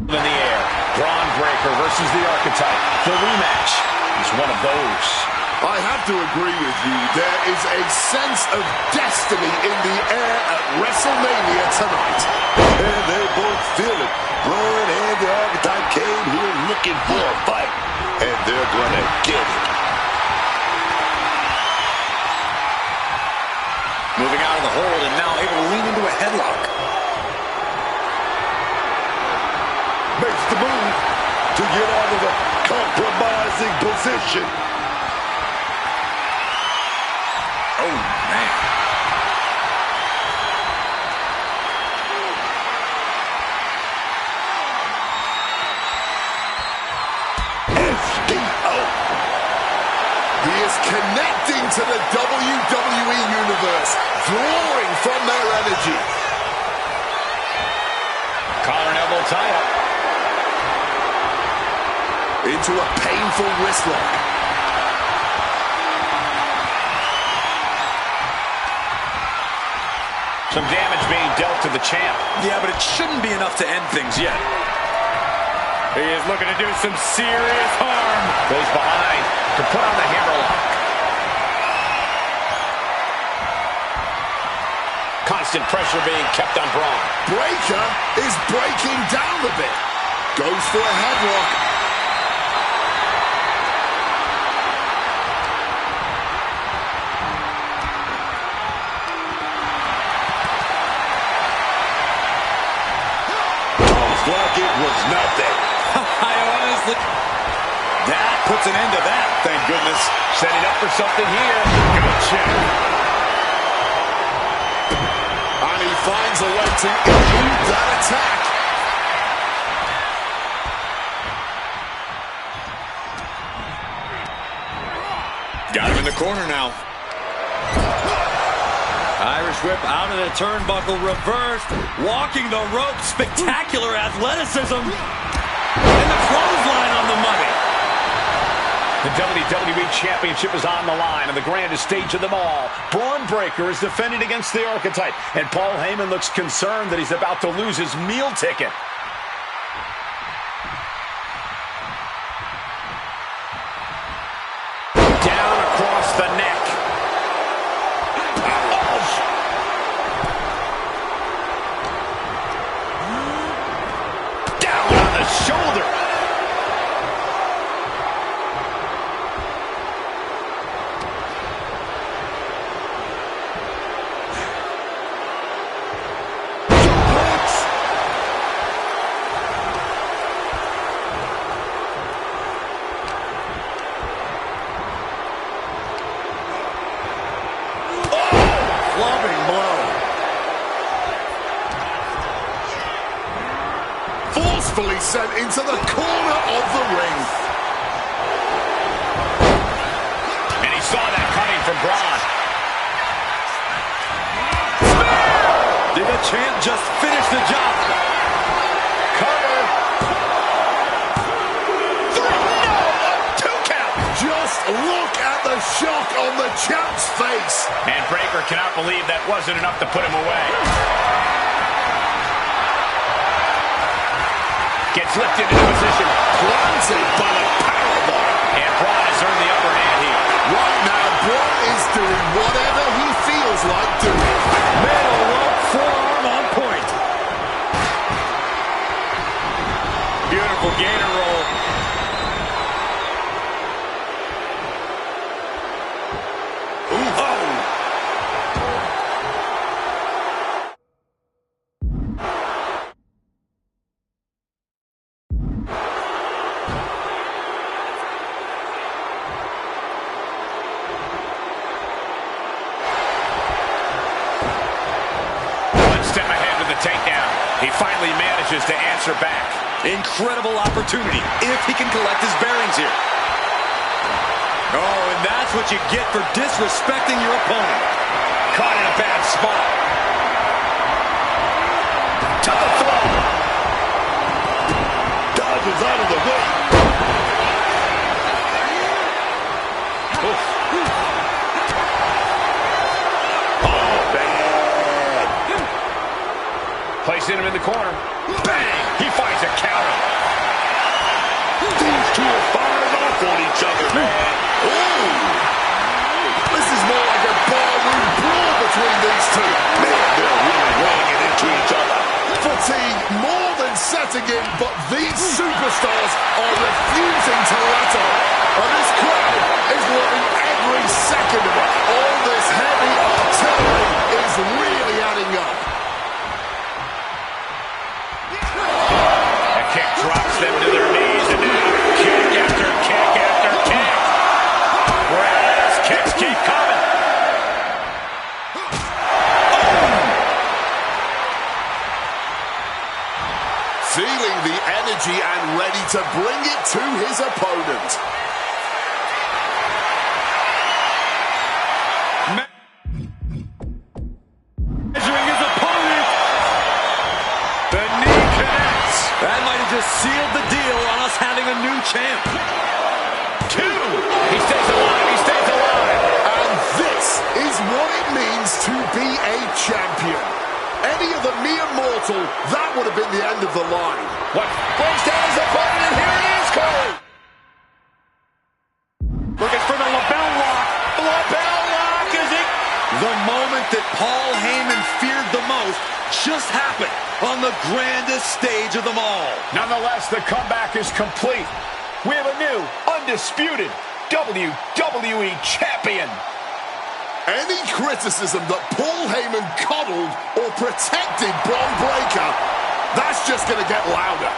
Speaker 6: in the air. Braun Breaker versus the Archetype. The rematch is one of those.
Speaker 8: I have to agree with you. There is a sense of destiny in the air at WrestleMania tonight.
Speaker 20: And they both feel it. Braun and the Archetype came here looking for a fight. And they're going to get it.
Speaker 19: Moving out of the hold and now able to lean into a headlock.
Speaker 20: Makes the move to get out of a compromising position.
Speaker 19: Oh, man.
Speaker 8: He is connecting to the WWE Universe, drawing from their energy.
Speaker 6: Collar and elbow tie-up.
Speaker 8: Into a painful wrist lock.
Speaker 6: Some damage being dealt to the champ.
Speaker 19: Yeah, but it shouldn't be enough to end things yet.
Speaker 6: He is looking to do some serious harm. Goes behind to put on the hammerlock. Constant pressure being kept on Braun.
Speaker 8: Breaker is breaking down a bit. Goes for a headlock.
Speaker 20: Like it was nothing.
Speaker 19: I honestly... That puts an end to that, thank goodness.
Speaker 6: Setting up for something here. Good check.
Speaker 8: And he finds a way to elude that attack.
Speaker 19: Got him in the corner now.
Speaker 9: Irish whip out of the turnbuckle, reversed, walking the rope, spectacular athleticism, and the clothesline on the money.
Speaker 6: The WWE Championship is on the line on the grandest stage of them all. Braun Breaker is defending against the Archetype, and Paul Heyman looks concerned that he's about to lose his meal ticket. Down across the neck. Down on the shoulder.
Speaker 8: Forcefully sent into the corner of the ring.
Speaker 6: And he saw that coming from Braun.
Speaker 9: Did the champ just finish the job?
Speaker 6: Cover. No, 2 count.
Speaker 8: Just look at the shock on the champ's face.
Speaker 6: And Breaker cannot believe that wasn't enough to put him away. Gets lifted into position.
Speaker 8: Planted by the powerbomb.
Speaker 6: And Braun has earned the upper hand here.
Speaker 8: Right now, Braun is doing whatever he feels like doing.
Speaker 9: Middle rope forearm on point.
Speaker 6: Beautiful gainer roll. Ooh. Oh. Takedown. He finally manages to answer back.
Speaker 9: Incredible opportunity if he can collect his bearings here. Oh, and that's what you get for disrespecting your opponent.
Speaker 6: Caught in a bad spot. To the throat.
Speaker 8: Dodges out of the way. Oof.
Speaker 6: Placing him in the corner. Bang! He finds a counter.
Speaker 8: These two are firing off on each other, man. Ooh! This is more like a ballroom brawl between these two. Man, they're really running it into each other. Fatigue more than setting in, but these superstars are refusing to let up. And this crowd is loving every second of it. All this heavy artillery is really adding up.
Speaker 6: Kick drops them to their knees, and now kick after kick after kick. Brass kicks keep coming.
Speaker 8: Feeling the energy and ready to bring it to his opponent.
Speaker 9: Measuring his opponent. The knee connects. That might have just sealed the deal on us having a new champ.
Speaker 6: 2. He stays alive. He stays alive.
Speaker 8: And this is what it means to be a champion. Any other mere mortal, that would have been the end of the line.
Speaker 6: What? Breaks down his opponent, and here it is, Cole. Looking for the lapel lock. Lapel lock, is it?
Speaker 9: The moment that Paul Heyman feared the most just happened on the grandest stage of them all.
Speaker 6: Nonetheless, the comeback is complete. We have a new, undisputed WWE Champion.
Speaker 8: Any criticism that Paul Heyman coddled or protected Braun Breaker, that's just going to get louder.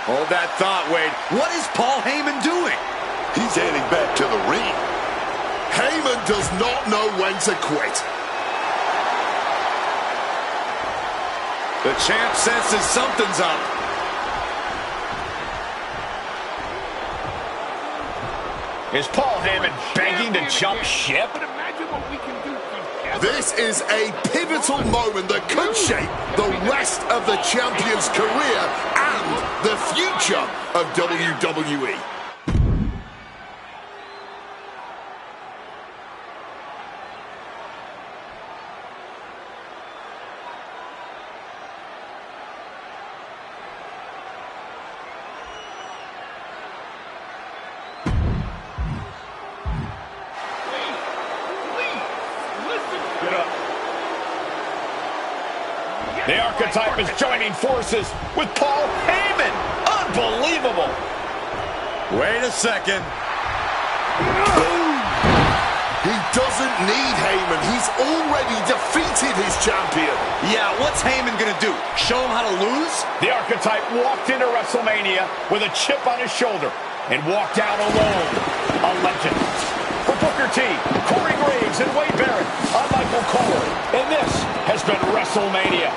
Speaker 6: Hold that thought, Wade.
Speaker 9: What is Paul Heyman doing?
Speaker 8: He's heading back to the ring. Heyman does not know when to quit.
Speaker 9: The champ senses something's up.
Speaker 6: Is Paul Heyman begging to jump ship?
Speaker 8: This is a pivotal moment that could shape the rest of the champion's career and the future of WWE.
Speaker 6: The Archetype is joining forces with Paul Heyman. Unbelievable.
Speaker 19: Wait a second.
Speaker 8: Boom! He doesn't need Heyman. He's already defeated his champion.
Speaker 19: Yeah, what's Heyman gonna do? Show him how to lose?
Speaker 6: The Archetype walked into WrestleMania with a chip on his shoulder and walked out alone. A legend. For Booker T, Corey Graves, and Wade Barrett, I'm Michael Cole, and this has been WrestleMania.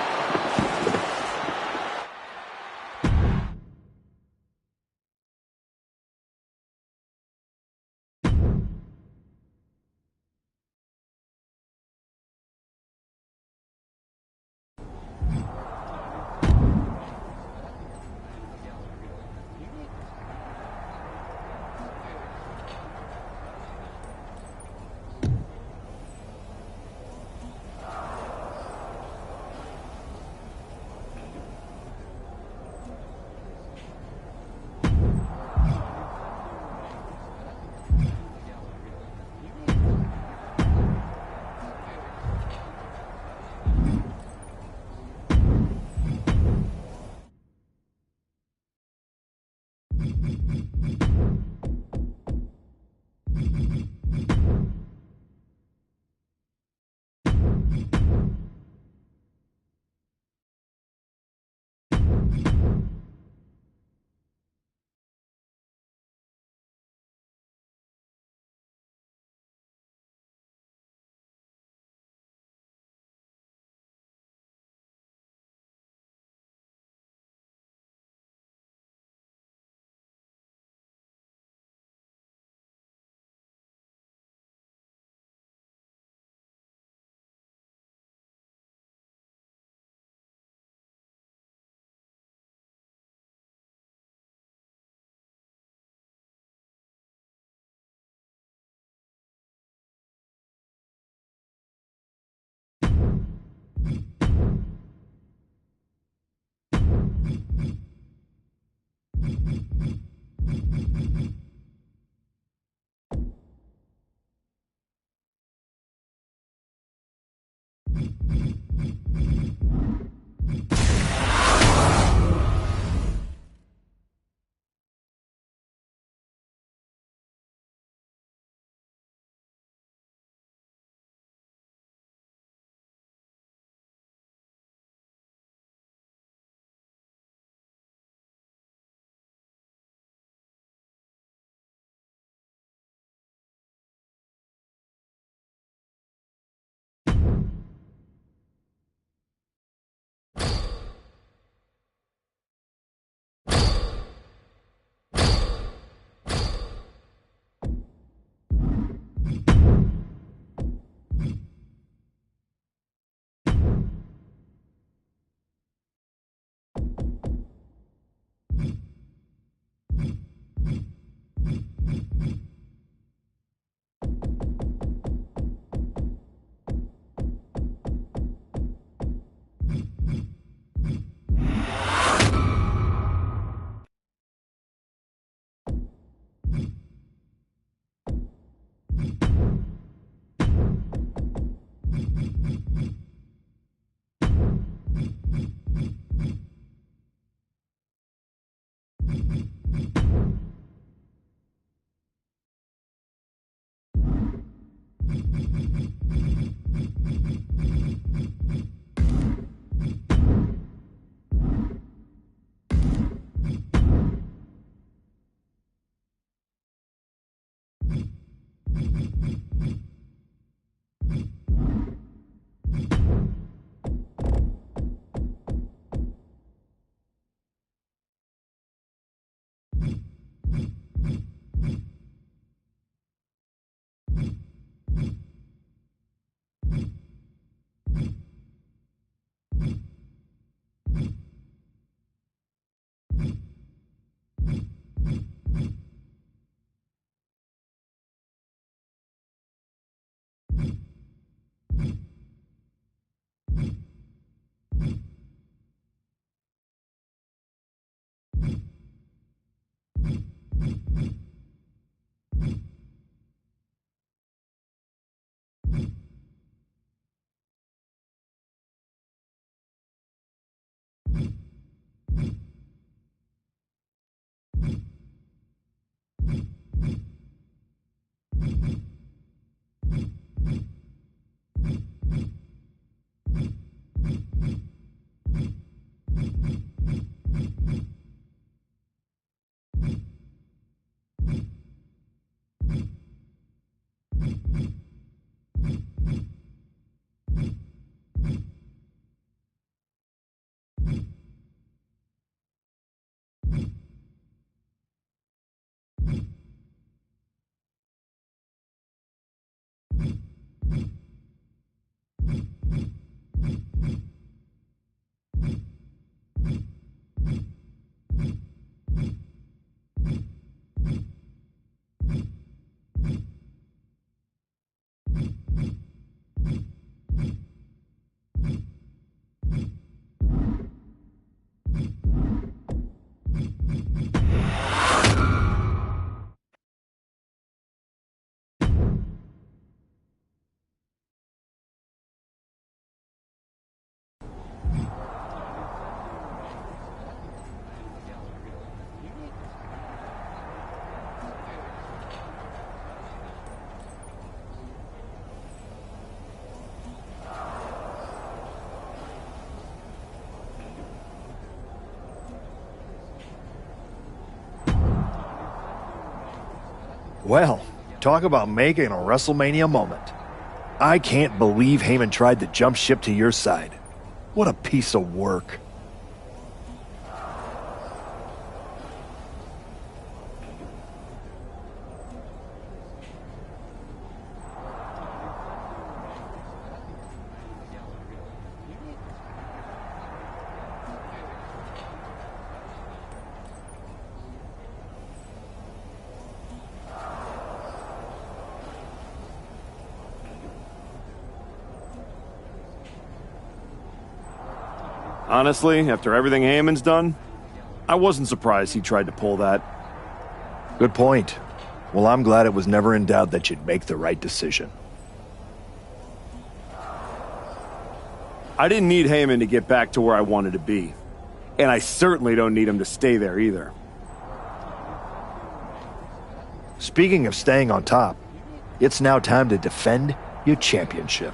Speaker 3: Well, talk about making a WrestleMania moment. I can't believe Heyman tried to jump ship to your side. What a piece of work.
Speaker 2: Honestly, after everything Heyman's done, I wasn't surprised he tried to pull that.
Speaker 3: Good point. Well, I'm glad it was never in doubt that you'd make the right decision.
Speaker 2: I didn't need Heyman to get back to where I wanted to be. And I certainly don't need him to stay there either.
Speaker 3: Speaking of staying on top, it's now time to defend your championship.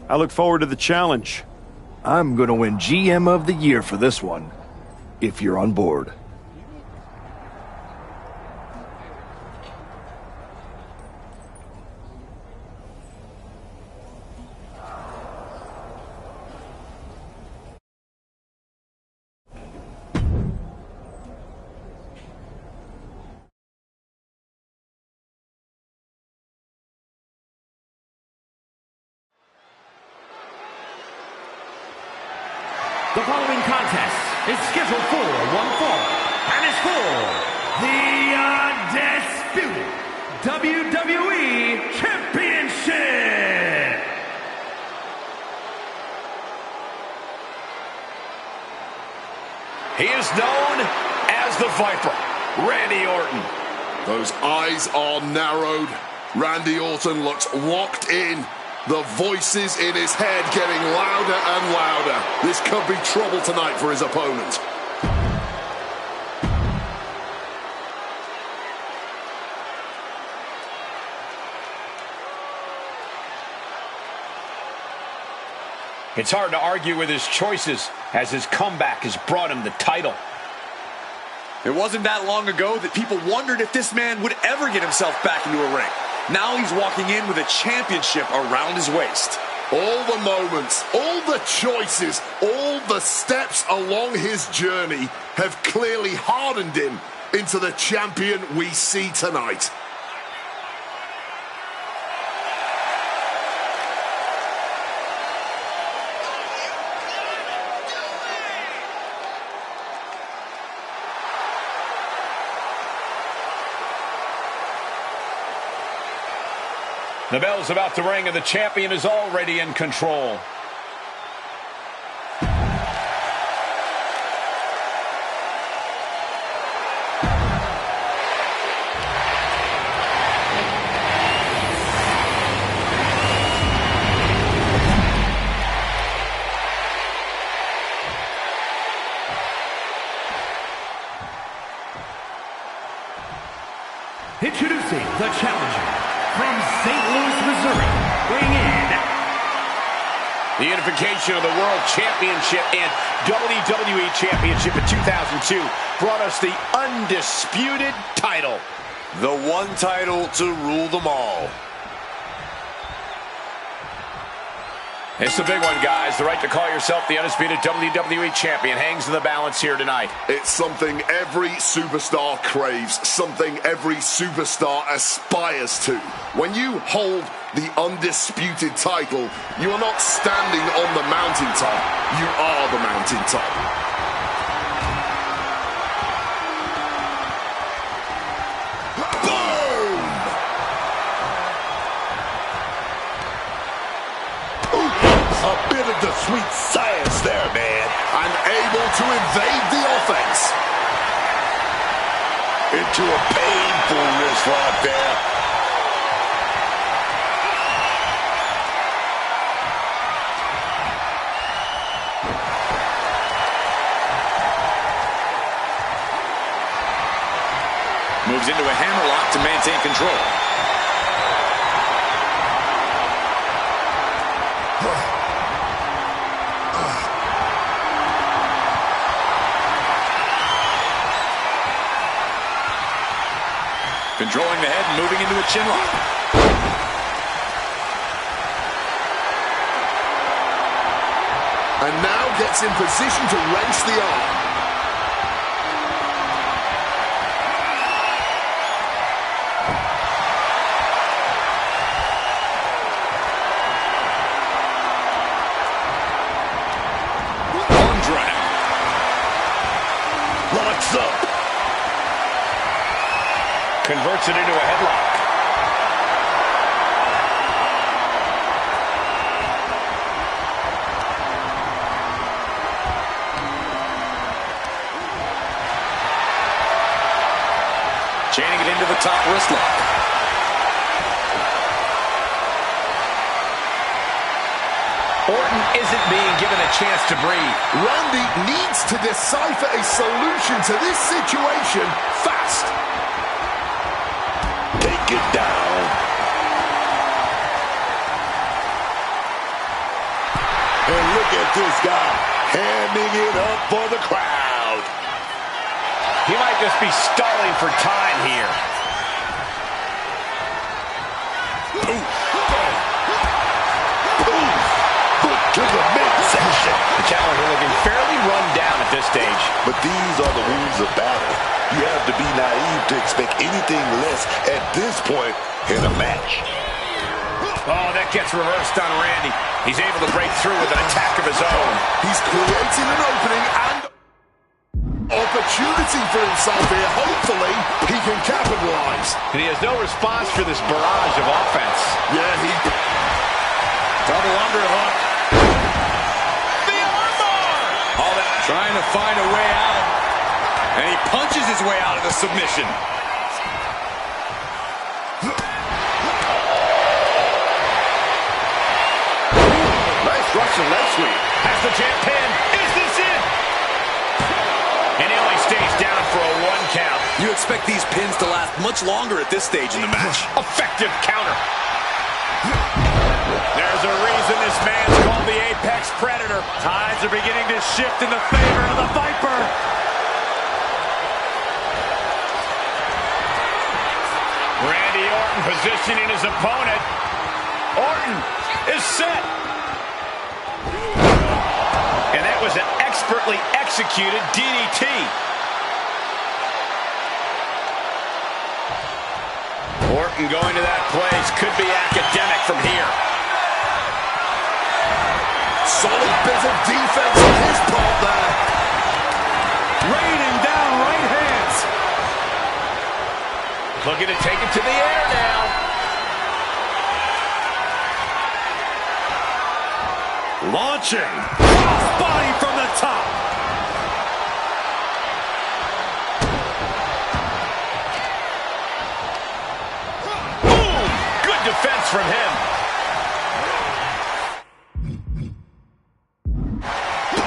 Speaker 2: I look forward to the challenge.
Speaker 3: I'm going to win GM of the Year for this one, if you're on board.
Speaker 7: The following contest is scheduled for one fall and is for the undisputed WWE Championship.
Speaker 6: He is known as the Viper, Randy Orton.
Speaker 8: Those eyes are narrowed. Randy Orton looks locked in. The voices in his head getting louder and louder. This could be trouble tonight for his opponent.
Speaker 6: It's hard to argue with his choices, as his comeback has brought him the title.
Speaker 19: It wasn't that long ago that people wondered if this man would ever get himself back into a ring. Now he's walking in with a championship around his waist.
Speaker 8: All the moments, all the choices, all the steps along his journey have clearly hardened him into the champion we see tonight.
Speaker 6: The bell's about to ring, and the champion is already in control.
Speaker 7: Introducing the challenger from St. Louis, Missouri, weighing in.
Speaker 6: The unification of the World Championship and WWE Championship in 2002 brought us the undisputed title.
Speaker 20: The one title to rule them all.
Speaker 6: It's a big one, guys. The right to call yourself the undisputed WWE Champion hangs in the balance here tonight.
Speaker 8: It's something every superstar craves, something every superstar aspires to. When you hold the undisputed title, you are not standing on the mountaintop, you are the mountaintop.
Speaker 20: A bit of the sweet science there, man.
Speaker 8: Unable to evade the offense.
Speaker 20: Into a painful wrist lock there.
Speaker 6: Moves into a hammerlock to maintain control. Controlling the head and moving into a chin lock.
Speaker 8: And now gets in position to wrench the arm.
Speaker 6: Arm drag.
Speaker 20: Locks up.
Speaker 6: Converts it into a headlock. Chaining it into the top wrist lock. Orton isn't being given a chance to breathe.
Speaker 8: Randy needs to decipher a solution to this situation fast.
Speaker 20: Take it down. And look at this guy handing it up for the crowd.
Speaker 6: He might just be stalling for time here.
Speaker 20: Foot to the midsection.
Speaker 6: The challenger looking fairly run down at this stage.
Speaker 20: But these are the wounds of battle. You have to be naive to expect anything less at this point in a match.
Speaker 6: Oh, that gets reversed on Randy. He's able to break through with an attack of his own.
Speaker 8: He's creating an opening and opportunity for himself here. Hopefully, he can capitalize.
Speaker 6: And he has no response for this barrage of offense.
Speaker 8: Yeah, he...
Speaker 6: Double underhook. The armbar! All that trying to find a way out. And he punches his way out of the submission. Nice Russian leg sweep. Has the champ pinned. Is this it? And he only stays down for a 1 count.
Speaker 19: You expect these pins to last much longer at this stage in the match.
Speaker 6: Effective counter. There's a reason and this man's called the Apex Predator. Tides are beginning to shift in the favor of the Viper. Randy Orton positioning his opponent. Orton is set. And that was an expertly executed DDT. Orton going to that place could be academic from here.
Speaker 8: Solid bit of defense on his part there.
Speaker 6: Raining down right hands. Looking to take it to the air now.
Speaker 8: Launching. Crossbody from the top.
Speaker 6: Boom! Good defense from him.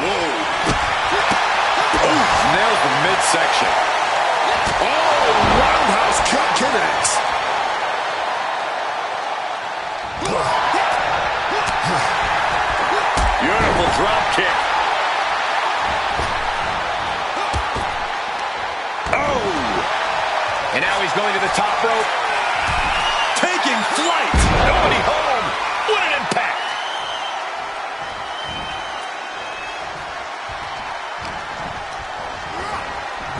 Speaker 8: Whoa.
Speaker 6: Nails the midsection.
Speaker 8: Oh, roundhouse kick connects.
Speaker 6: Beautiful drop kick. Oh! And now he's going to the top rope. Taking flight. Nobody home. What an impact.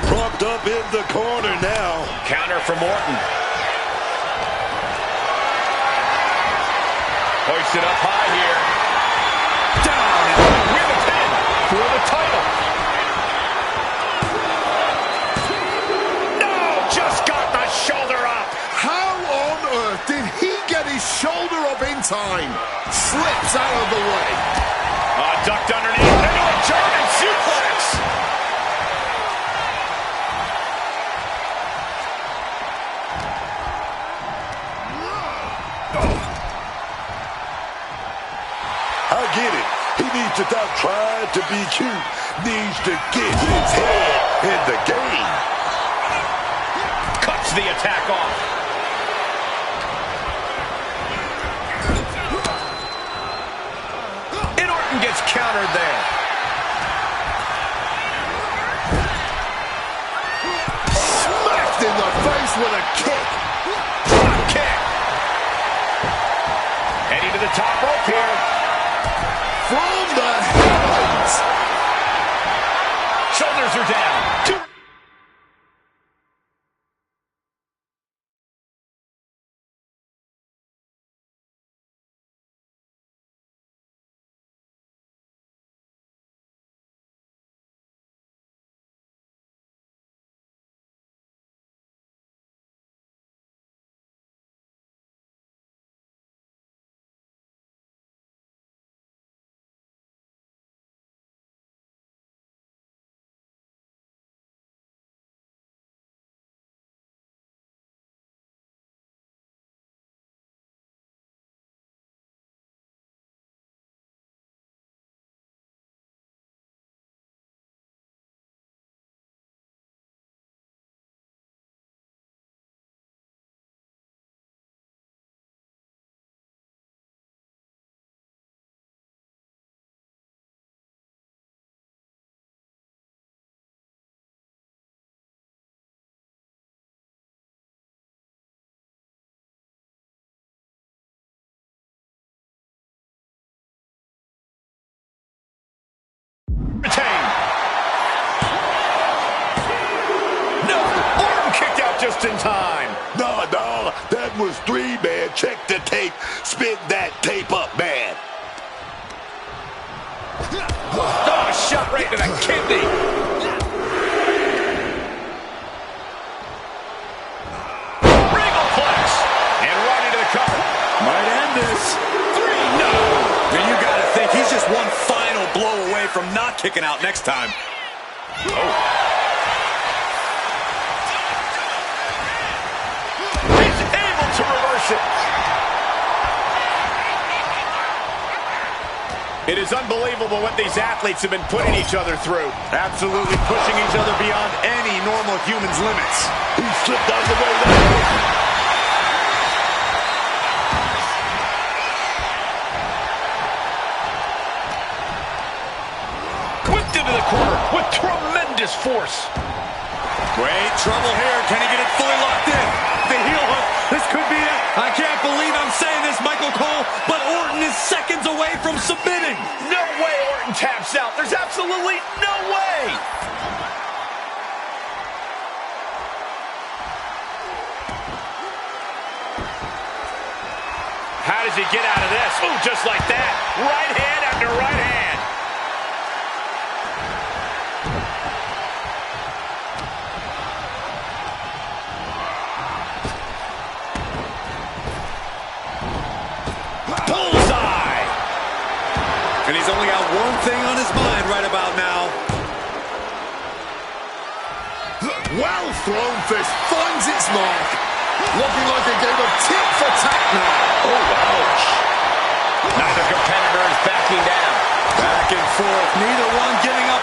Speaker 8: Propped up in the corner now.
Speaker 6: Counter from Orton. Hoisted up high here. Down and win the pin for the title. No, just got the shoulder up.
Speaker 8: How on earth did he get his shoulder up in time? Slips out of the way.
Speaker 6: Ducked underneath into a German suplex.
Speaker 8: I get it. He needs to stop trying to be cute. Needs to get his head in the game.
Speaker 6: Cuts the attack off. And Orton gets countered there.
Speaker 8: Smacked in the face with a kick.
Speaker 6: Drop kick. Heading to the top rope here.
Speaker 8: From the heavens.
Speaker 6: Shoulders are down. Two. Retained. No, Orton kicked out just in time.
Speaker 8: No, that was three, man. Check the tape. Spit that tape up, man.
Speaker 6: Oh, shot right to the kidney. Regalplex. And right into the cover.
Speaker 19: Might end this.
Speaker 6: 3, no.
Speaker 19: And you got to think he's just one final blow away from not kicking out next time.
Speaker 6: Oh. He's able to reverse it. It is unbelievable what these athletes have been putting each other through. Absolutely pushing each other beyond any normal human's limits.
Speaker 8: He slipped out of the way there.
Speaker 6: force.
Speaker 9: Great trouble here. Can he get it fully locked in? The heel hook. This could be it. I can't believe I'm saying this, Michael Cole, but Orton is seconds away from submitting.
Speaker 6: No way Orton taps out. There's absolutely no way. How does he get out of this? Oh, just like that. Right hand after right hand.
Speaker 9: Bullseye! And he's only got one thing on his mind right about now.
Speaker 8: Well thrown fist finds its mark. Looking like a game of tit for tat now. Oh, ouch.
Speaker 6: Neither competitor is backing down.
Speaker 9: Back and forth, neither one giving up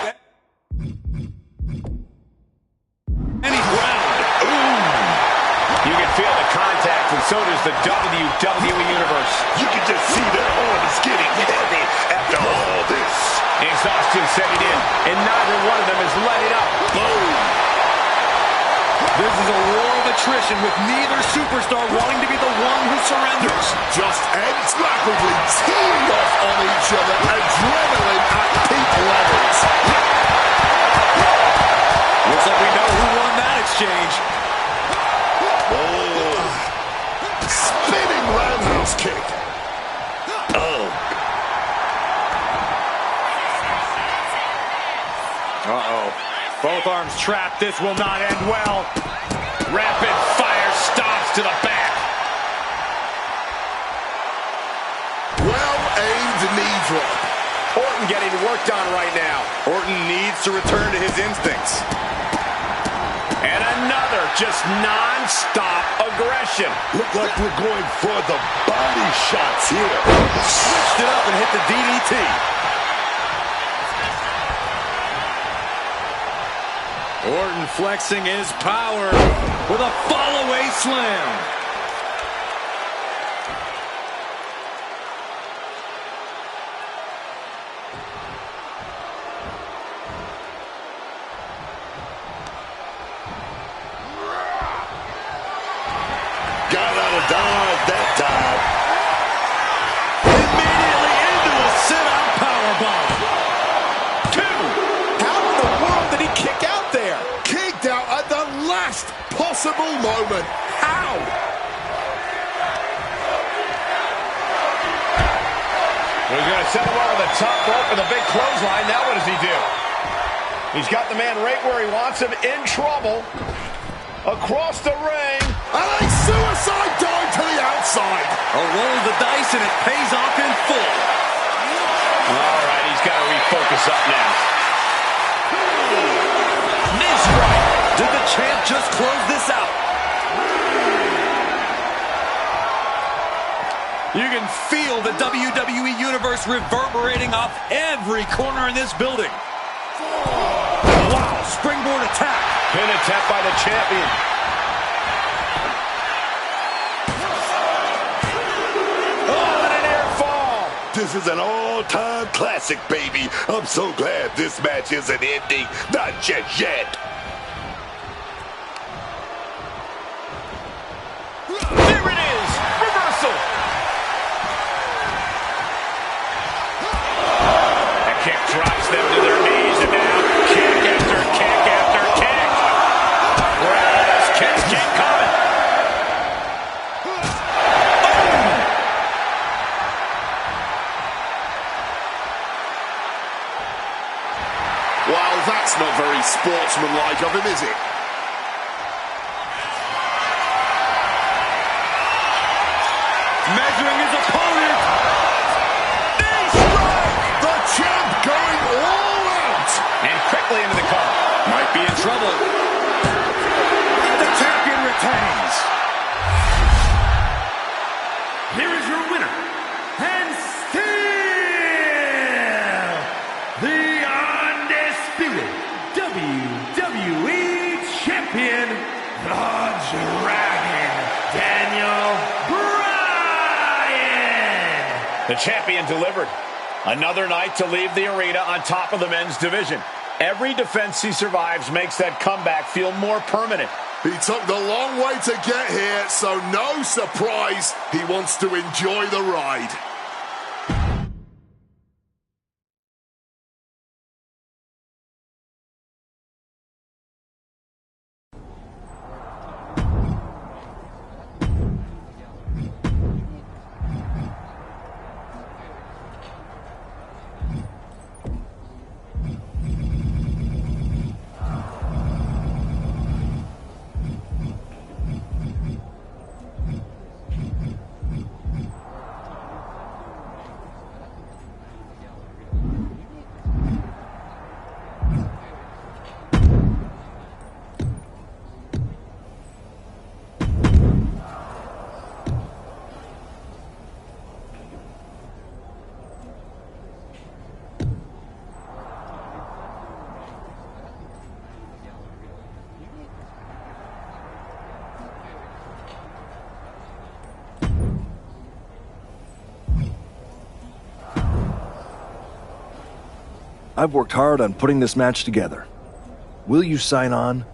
Speaker 9: any ground.
Speaker 6: Ooh. You can feel the contact, and so does the WWE Universe.
Speaker 8: You can just see their arm is getting heavy after all this.
Speaker 6: Exhaustion setting in, and neither one of them is letting up.
Speaker 8: Boom.
Speaker 9: This is a war of attrition with neither superstar wanting to be the one who surrenders.
Speaker 8: Just ends rapidly, teeing off on each other, adrenaline at peak levels.
Speaker 9: Looks like we know who won that exchange.
Speaker 8: Oh. Spinning roundhouse kick. Oh.
Speaker 6: Uh-oh. Both arms trapped. This will not end well. Rapid fire stops to the back.
Speaker 8: Well-aimed knee drop.
Speaker 6: Orton getting worked on right now.
Speaker 9: Orton needs to return to his instincts.
Speaker 6: And another just non-stop aggression.
Speaker 8: Look like we're going for the body shots here.
Speaker 9: Switched it up and hit the DDT. Orton flexing his power with a fall-away slam.
Speaker 8: Got out of dodge that time.
Speaker 9: Immediately into a sit-out powerbomb.
Speaker 6: Two. How in the world did he kick out there?
Speaker 8: Kicked out at the last possible moment. How?
Speaker 6: He's going to set him over the top rope with a big clothesline. Now what does he do? He's got the man right where he wants him, in trouble. Across the ring.
Speaker 8: And a suicide dive to the outside.
Speaker 9: A roll of the dice and it pays off in full.
Speaker 6: All right, he's got to refocus up now.
Speaker 9: Knee strike. Did the champ just close this out? You can feel the WWE Universe reverberating off every corner in this building. Wow, springboard attack.
Speaker 6: Pin attempt by the champion. Oh, and an air fall.
Speaker 8: This is an all-time classic, baby. I'm so glad this match isn't ending. Not just yet.
Speaker 6: There it is. Reversal. The kick drops them to their knees, and now kick after kick after kick. Grass kicks keep coming.
Speaker 8: Well, that's not very sportsmanlike of him, is it?
Speaker 9: Measuring his opponent.
Speaker 8: Knee strike! The champ going all out!
Speaker 6: And quickly into the cover.
Speaker 9: Might be in trouble.
Speaker 7: The champion retains. Here is your winner, and still the undisputed WWE Champion, the Dragon, Daniel Bryan.
Speaker 6: The champion delivered. Another night to leave the arena on top of the men's division. Every defense he survives makes that comeback feel more permanent.
Speaker 8: He took the long way to get here, so no surprise he wants to enjoy the ride.
Speaker 3: I've worked hard on putting this match together. Will you sign on